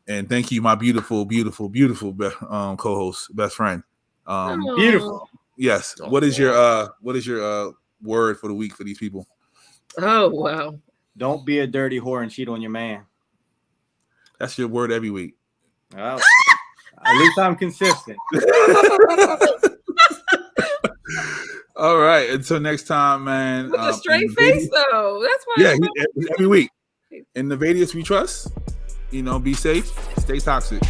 And thank you, my beautiful, beautiful, beautiful co-host, best friend. Beautiful. Yes. What is your word for the week for these people? Oh wow! Don't be a dirty whore and cheat on your man. That's your word every week. Well, at least I'm consistent. All right. Until next time, man. With a straight face, though. That's why. Yeah, every week. In the Vadius we trust. Be safe. Stay toxic.